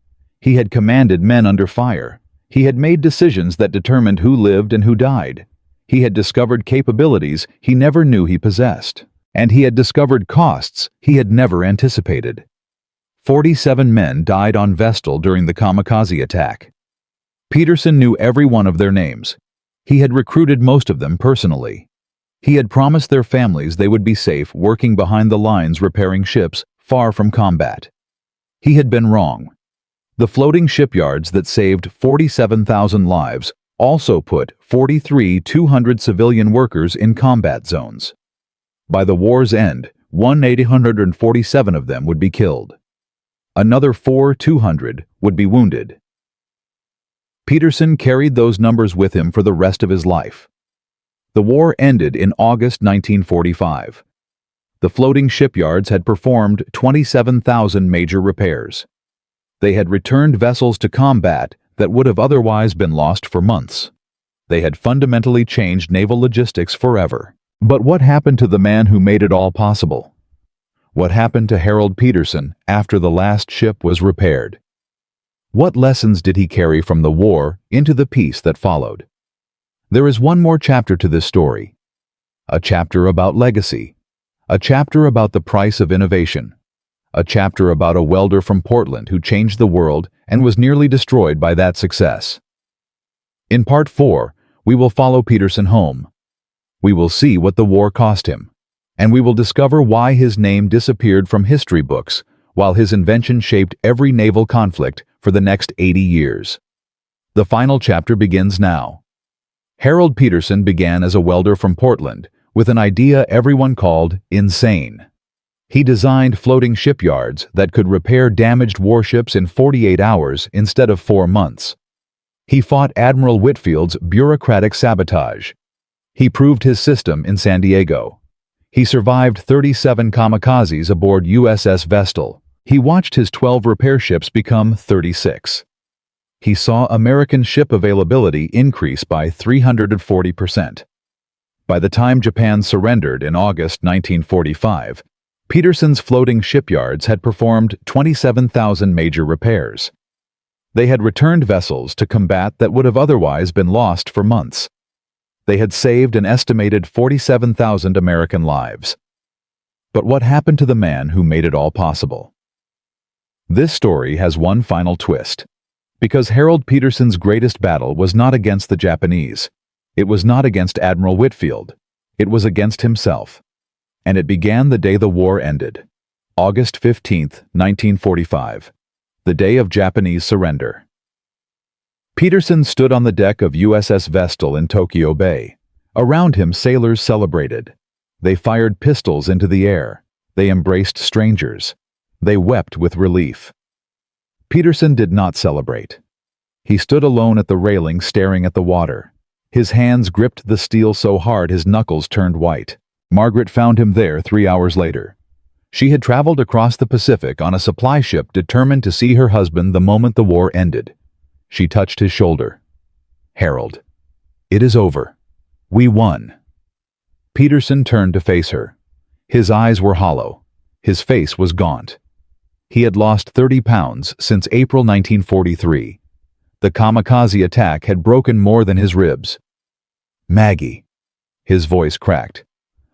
He had commanded men under fire. He had made decisions that determined who lived and who died. He had discovered capabilities he never knew he possessed. And he had discovered costs he had never anticipated. 47 men died on Vestal during the kamikaze attack. Peterson knew every one of their names. He had recruited most of them personally. He had promised their families they would be safe working behind the lines repairing ships far from combat. He had been wrong. The floating shipyards that saved 47,000 lives also put 43,200 civilian workers in combat zones. By the war's end, 1,847 of them would be killed. Another 4,200 would be wounded. Peterson carried those numbers with him for the rest of his life. The war ended in August 1945. The floating shipyards had performed 27,000 major repairs. They had returned vessels to combat that would have otherwise been lost for months. They had fundamentally changed naval logistics forever. But what happened to the man who made it all possible? What happened to Harold Peterson after the last ship was repaired? What lessons did he carry from the war into the peace that followed? There is one more chapter to this story. A chapter about legacy. A chapter about the price of innovation. A chapter about a welder from Portland who changed the world and was nearly destroyed by that success. In Part 4, we will follow Peterson home. We will see what the war cost him, and we will discover why his name disappeared from history books while his invention shaped every naval conflict for the next 80 years. The final chapter begins now. Harold Peterson began as a welder from Portland with an idea everyone called insane. He designed floating shipyards that could repair damaged warships in 48 hours instead of 4 months. He fought Admiral Whitfield's bureaucratic sabotage. He proved his system in San Diego. He survived 37 kamikazes aboard USS Vestal. He watched his 12 repair ships become 36. He saw American ship availability increase by 340%. By the time Japan surrendered in August 1945, Peterson's floating shipyards had performed 27,000 major repairs. They had returned vessels to combat that would have otherwise been lost for months. They had saved an estimated 47,000 American lives. But what happened to the man who made it all possible? This story has one final twist. Because Harold Peterson's greatest battle was not against the Japanese. It was not against Admiral Whitfield. It was against himself. And it began the day the war ended. August 15, 1945. The day of Japanese surrender. Peterson stood on the deck of USS Vestal in Tokyo Bay. Around him, sailors celebrated. They fired pistols into the air. They embraced strangers. They wept with relief. Peterson did not celebrate. He stood alone at the railing staring at the water. His hands gripped the steel so hard his knuckles turned white. Margaret found him there 3 hours later. She had traveled across the Pacific on a supply ship determined to see her husband the moment the war ended. She touched his shoulder. "Harold, it is over. We won." Peterson turned to face her. His eyes were hollow. His face was gaunt. He had lost 30 pounds since April 1943. The kamikaze attack had broken more than his ribs. "Maggie." His voice cracked.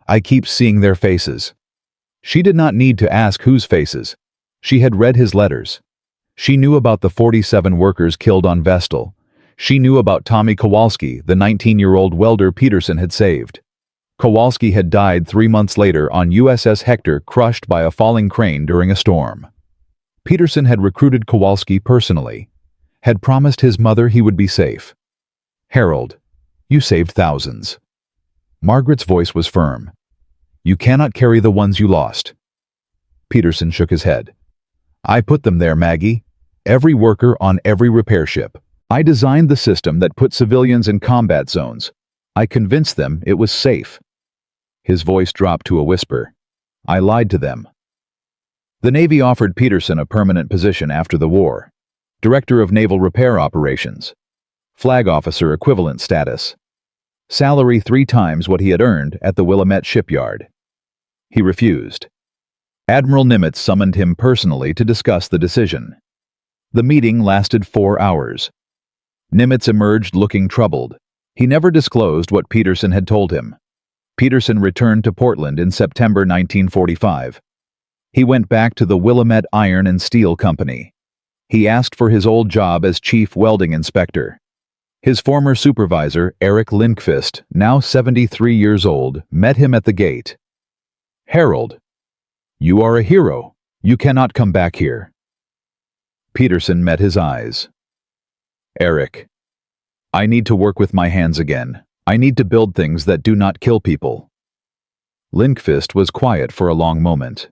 "I keep seeing their faces." She did not need to ask whose faces. She had read his letters. She knew about the 47 workers killed on Vestal. She knew about Tommy Kowalski, the 19-year-old welder Peterson had saved. Kowalski had died 3 months later on USS Hector, crushed by a falling crane during a storm. Peterson had recruited Kowalski personally, had promised his mother he would be safe. "Harold, you saved thousands." Margaret's voice was firm. "You cannot carry the ones you lost." Peterson shook his head. "I put them there, Maggie. Every worker on every repair ship. I designed the system that put civilians in combat zones. I convinced them it was safe." His voice dropped to a whisper. "I lied to them." The Navy offered Peterson a permanent position after the war. Director of Naval Repair Operations. Flag officer equivalent status. Salary 3 times what he had earned at the Willamette shipyard. He refused. Admiral Nimitz summoned him personally to discuss the decision. The meeting lasted 4 hours. Nimitz emerged looking troubled. He never disclosed what Peterson had told him. Peterson returned to Portland in September 1945. He went back to the Willamette Iron and Steel Company. He asked for his old job as chief welding inspector. His former supervisor, Eric Lindqvist, now 73 years old, met him at the gate. "Harold, you are a hero. You cannot come back here." Peterson met his eyes. "Eric, I need to work with my hands again. I need to build things that do not kill people." Lindqvist was quiet for a long moment.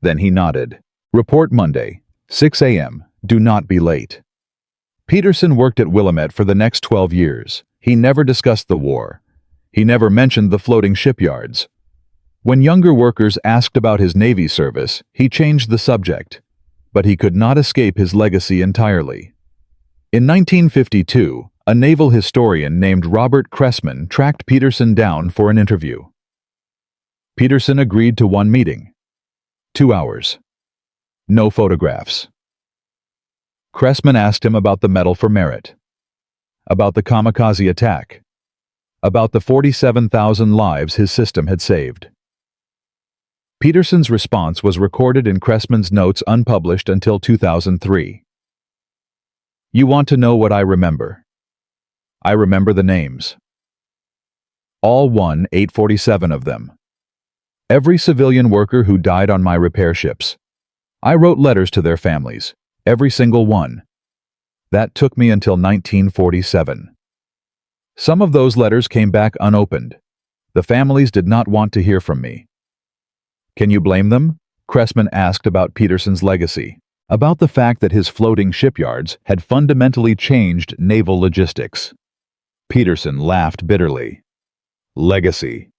Then he nodded. "Report Monday, 6 a.m. Do not be late." Peterson worked at Willamette for the next 12 years. He never discussed the war. He never mentioned the floating shipyards. When younger workers asked about his Navy service, he changed the subject. But he could not escape his legacy entirely. In 1952, a naval historian named Robert Cressman tracked Peterson down for an interview. Peterson agreed to one meeting. 2 hours. No photographs. Cressman asked him about the Medal for Merit, about the kamikaze attack, about the 47,000 lives his system had saved. Peterson's response was recorded in Cressman's notes unpublished until 2003. "You want to know what I remember? I remember the names. All won 847 of them. Every civilian worker who died on my repair ships. I wrote letters to their families, every single one. That took me until 1947. Some of those letters came back unopened. The families did not want to hear from me. Can you blame them? Cressman asked about Peterson's legacy, about the fact that his floating shipyards had fundamentally changed naval logistics. Peterson laughed bitterly. Legacy.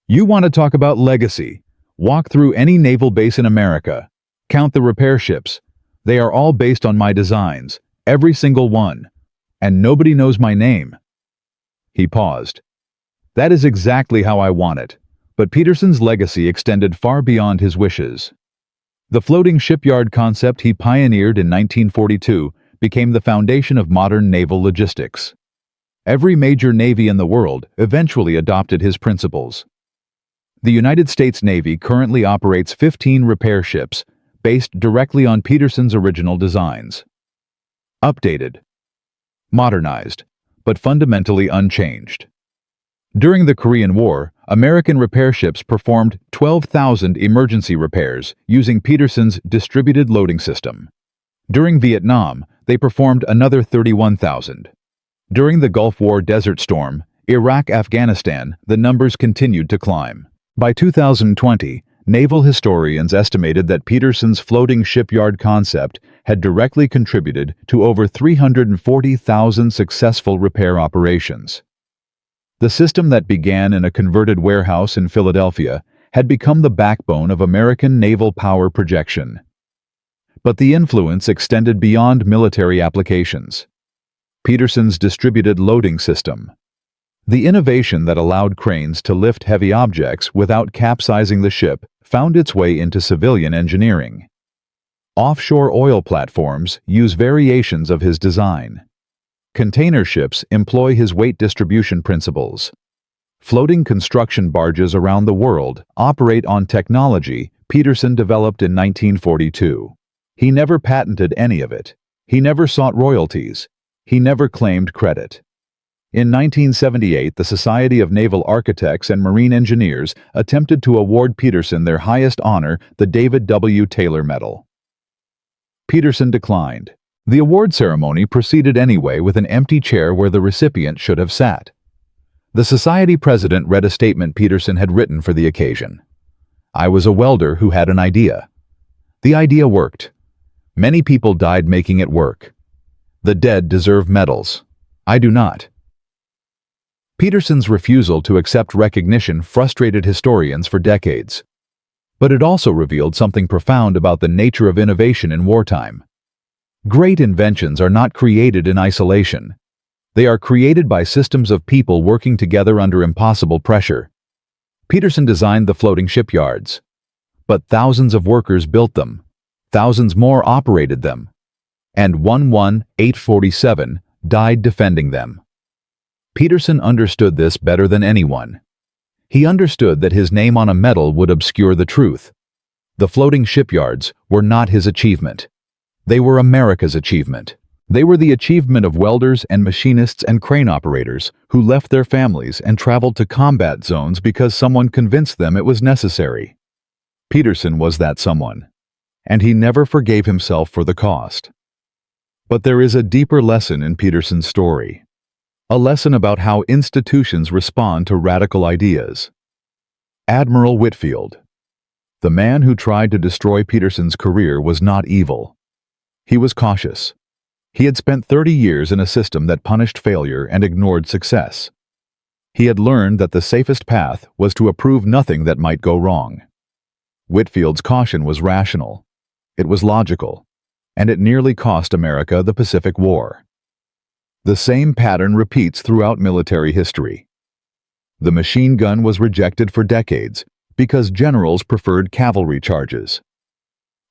You want to talk about legacy? Walk through any naval base in America. Count the repair ships. They are all based on my designs, every single one. And nobody knows my name. He paused. That is exactly how I want it. But Peterson's legacy extended far beyond his wishes. The floating shipyard concept he pioneered in 1942 became the foundation of modern naval logistics. Every major navy in the world eventually adopted his principles. The United States Navy currently operates 15 repair ships based directly on Peterson's original designs. Updated, modernized, but fundamentally unchanged. During the Korean War, American repair ships performed 12,000 emergency repairs using Peterson's distributed loading system. During Vietnam, they performed another 31,000. During the Gulf War Desert Storm, Iraq-Afghanistan, the numbers continued to climb. By 2020, naval historians estimated that Peterson's floating shipyard concept had directly contributed to over 340,000 successful repair operations. The system that began in a converted warehouse in Philadelphia had become the backbone of American naval power projection. But the influence extended beyond military applications. Peterson's distributed loading system, the innovation that allowed cranes to lift heavy objects without capsizing the ship, found its way into civilian engineering. Offshore oil platforms use variations of his design. Container ships employ his weight distribution principles. Floating construction barges around the world operate on technology Peterson developed in 1942. He never patented any of it. He never sought royalties. He never claimed credit. In 1978, the Society of Naval Architects and Marine Engineers attempted to award Peterson their highest honor, the David W. Taylor Medal. Peterson declined. The award ceremony proceeded anyway with an empty chair where the recipient should have sat. The society president read a statement Peterson had written for the occasion. I was a welder who had an idea. The idea worked. Many people died making it work. The dead deserve medals. I do not. Peterson's refusal to accept recognition frustrated historians for decades. But it also revealed something profound about the nature of innovation in wartime. Great inventions are not created in isolation. They are created by systems of people working together under impossible pressure. Peterson designed the floating shipyards. But thousands of workers built them. Thousands more operated them. And 847 died defending them. Peterson understood this better than anyone. He understood that his name on a medal would obscure the truth. The floating shipyards were not his achievement. They were America's achievement. They were the achievement of welders and machinists and crane operators who left their families and traveled to combat zones because someone convinced them it was necessary. Peterson was that someone, and he never forgave himself for the cost. But there is a deeper lesson in Peterson's story. A lesson about how institutions respond to radical ideas. Admiral Whitfield. The man who tried to destroy Peterson's career was not evil. He was cautious. He had spent 30 years in a system that punished failure and ignored success. He had learned that the safest path was to approve nothing that might go wrong. Whitfield's caution was rational. It was logical. And it nearly cost America the Pacific War. The same pattern repeats throughout military history. The machine gun was rejected for decades because generals preferred cavalry charges.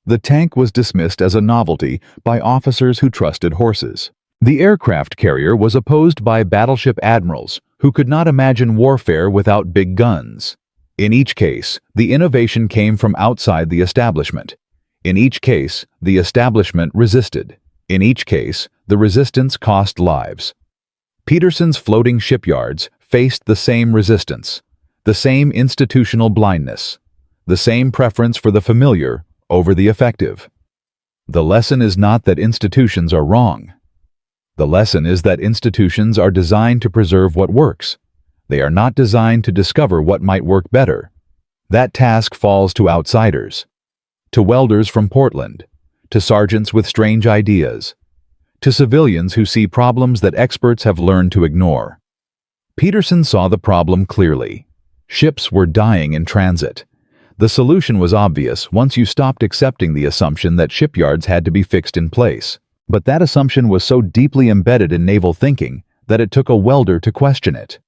The tank was dismissed as a novelty by officers who trusted horses. The aircraft carrier was opposed by battleship admirals who could not imagine warfare without big guns. In each case, the innovation came from outside the establishment. In each case, the establishment resisted. In each case, the resistance cost lives. Peterson's floating shipyards faced the same resistance, the same institutional blindness, the same preference for the familiar over the effective. The lesson is not that institutions are wrong. The lesson is that institutions are designed to preserve what works. They are not designed to discover what might work better. That task falls to outsiders, to welders from Portland, to sergeants with strange ideas, to civilians who see problems that experts have learned to ignore. Peterson saw the problem clearly. Ships were dying in transit. The solution was obvious once you stopped accepting the assumption that shipyards had to be fixed in place. But that assumption was so deeply embedded in naval thinking that it took a welder to question it.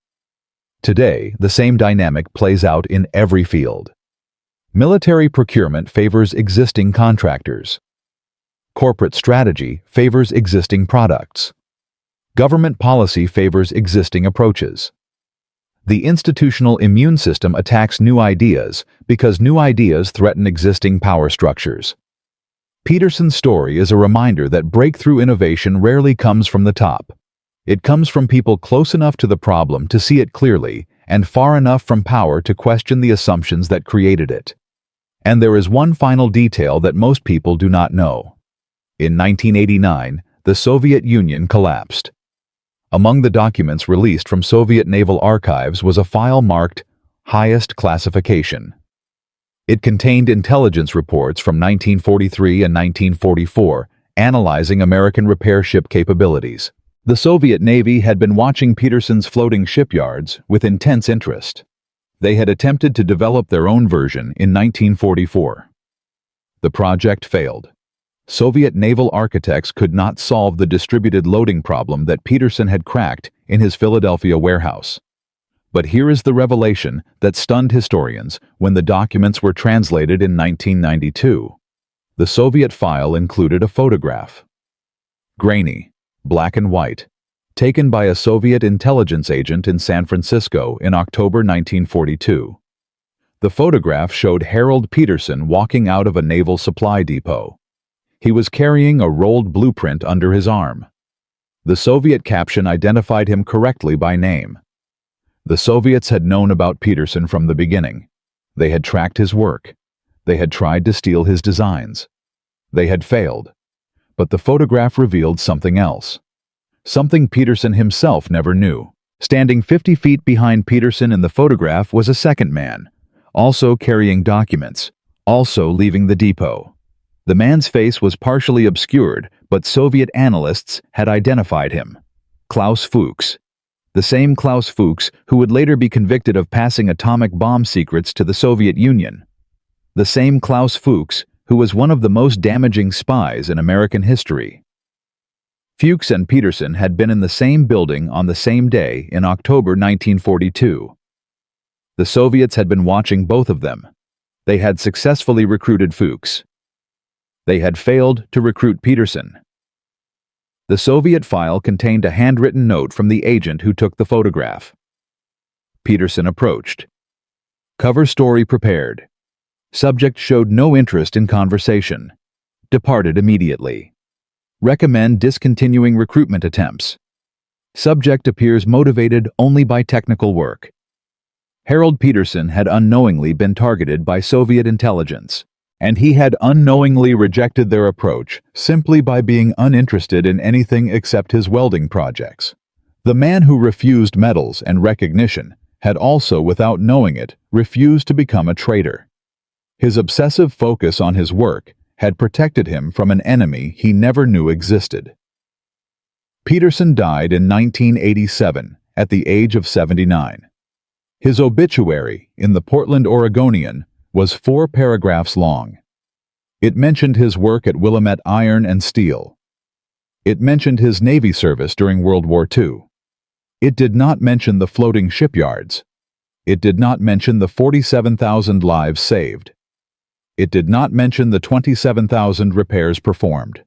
Today, the same dynamic plays out in every field. Military procurement favors existing contractors. Corporate strategy favors existing products. Government policy favors existing approaches. The institutional immune system attacks new ideas because new ideas threaten existing power structures. Peterson's story is a reminder that breakthrough innovation rarely comes from the top. It comes from people close enough to the problem to see it clearly and far enough from power to question the assumptions that created it. And there is one final detail that most people do not know. In 1989, the Soviet Union collapsed. Among the documents released from Soviet naval archives was a file marked Highest Classification. It contained intelligence reports from 1943 and 1944 analyzing American repair ship capabilities. The Soviet Navy had been watching Peterson's floating shipyards with intense interest. They had attempted to develop their own version in 1944. The project failed. Soviet naval architects could not solve the distributed loading problem that Peterson had cracked in his Philadelphia warehouse. But here is the revelation that stunned historians when the documents were translated in 1992. The Soviet file included a photograph. Grainy, black and white, taken by a Soviet intelligence agent in San Francisco in October 1942. The photograph showed Harold Peterson walking out of a naval supply depot. He was carrying a rolled blueprint under his arm. The Soviet caption identified him correctly by name. The Soviets had known about Peterson from the beginning. They had tracked his work. They had tried to steal his designs. They had failed. But the photograph revealed something else. Something Peterson himself never knew. Standing 50 feet behind Peterson in the photograph was a second man, also carrying documents, also leaving the depot. The man's face was partially obscured, but Soviet analysts had identified him. Klaus Fuchs. The same Klaus Fuchs who would later be convicted of passing atomic bomb secrets to the Soviet Union. The same Klaus Fuchs who was one of the most damaging spies in American history. Fuchs and Peterson had been in the same building on the same day in October 1942. The Soviets had been watching both of them. They had successfully recruited Fuchs. They had failed to recruit Peterson. The Soviet file contained a handwritten note from the agent who took the photograph. Peterson approached. Cover story prepared. Subject showed no interest in conversation. Departed immediately. Recommend discontinuing recruitment attempts. Subject appears motivated only by technical work. Harold Peterson had unknowingly been targeted by Soviet intelligence, and he had unknowingly rejected their approach simply by being uninterested in anything except his welding projects. The man who refused medals and recognition had also, without knowing it, refused to become a traitor. His obsessive focus on his work had protected him from an enemy he never knew existed. Peterson died in 1987 at the age of 79. His obituary in the Portland Oregonian was 4 paragraphs long. It mentioned his work at Willamette Iron and Steel. It mentioned his Navy service during World War II. It did not mention the floating shipyards. It did not mention the 47,000 lives saved. It did not mention the 27,000 repairs performed.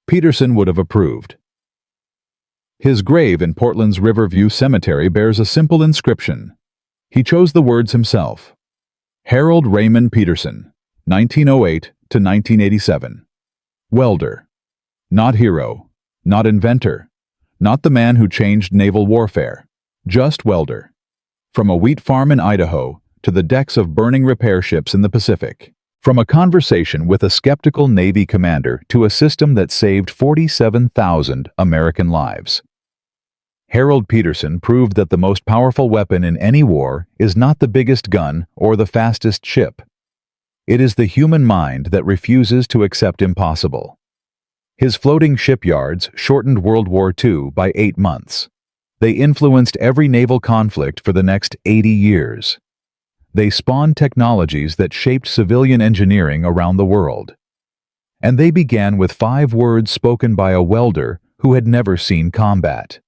Peterson would have approved. His grave in Portland's Riverview Cemetery bears a simple inscription. He chose the words himself. Harold Raymond Peterson, 1908 to 1987. Welder. Not hero. Not inventor. Not the man who changed naval warfare. Just welder. From a wheat farm in Idaho to the decks of burning repair ships in the Pacific. From a conversation with a skeptical Navy commander to a system that saved 47,000 American lives. Harold Peterson proved that the most powerful weapon in any war is not the biggest gun or the fastest ship. It is the human mind that refuses to accept impossible. His floating shipyards shortened World War II by 8 months. They influenced every naval conflict for the next 80 years. They spawned technologies that shaped civilian engineering around the world. And they began with 5 words spoken by a welder who had never seen combat.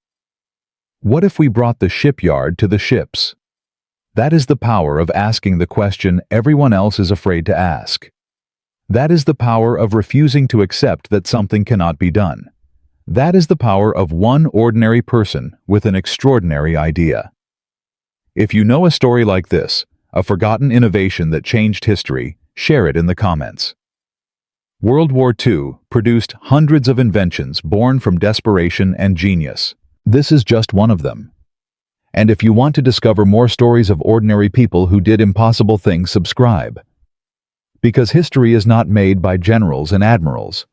What if we brought the shipyard to the ships? That is the power of asking the question everyone else is afraid to ask. That is the power of refusing to accept that something cannot be done. That is the power of one ordinary person with an extraordinary idea. If you know a story like this, a forgotten innovation that changed history, share it in the comments. World War II produced hundreds of inventions born from desperation and genius. This is just one of them. And if you want to discover more stories of ordinary people who did impossible things, subscribe. Because history is not made by generals and admirals.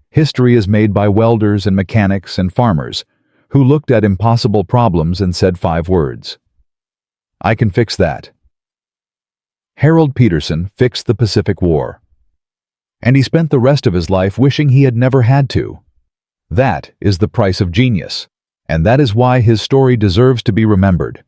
History is made by welders and mechanics and farmers who looked at impossible problems and said 5 words. I can fix that. Harold Peterson fixed the Pacific War. And he spent the rest of his life wishing he had never had to. That is the price of genius, and that is why his story deserves to be remembered.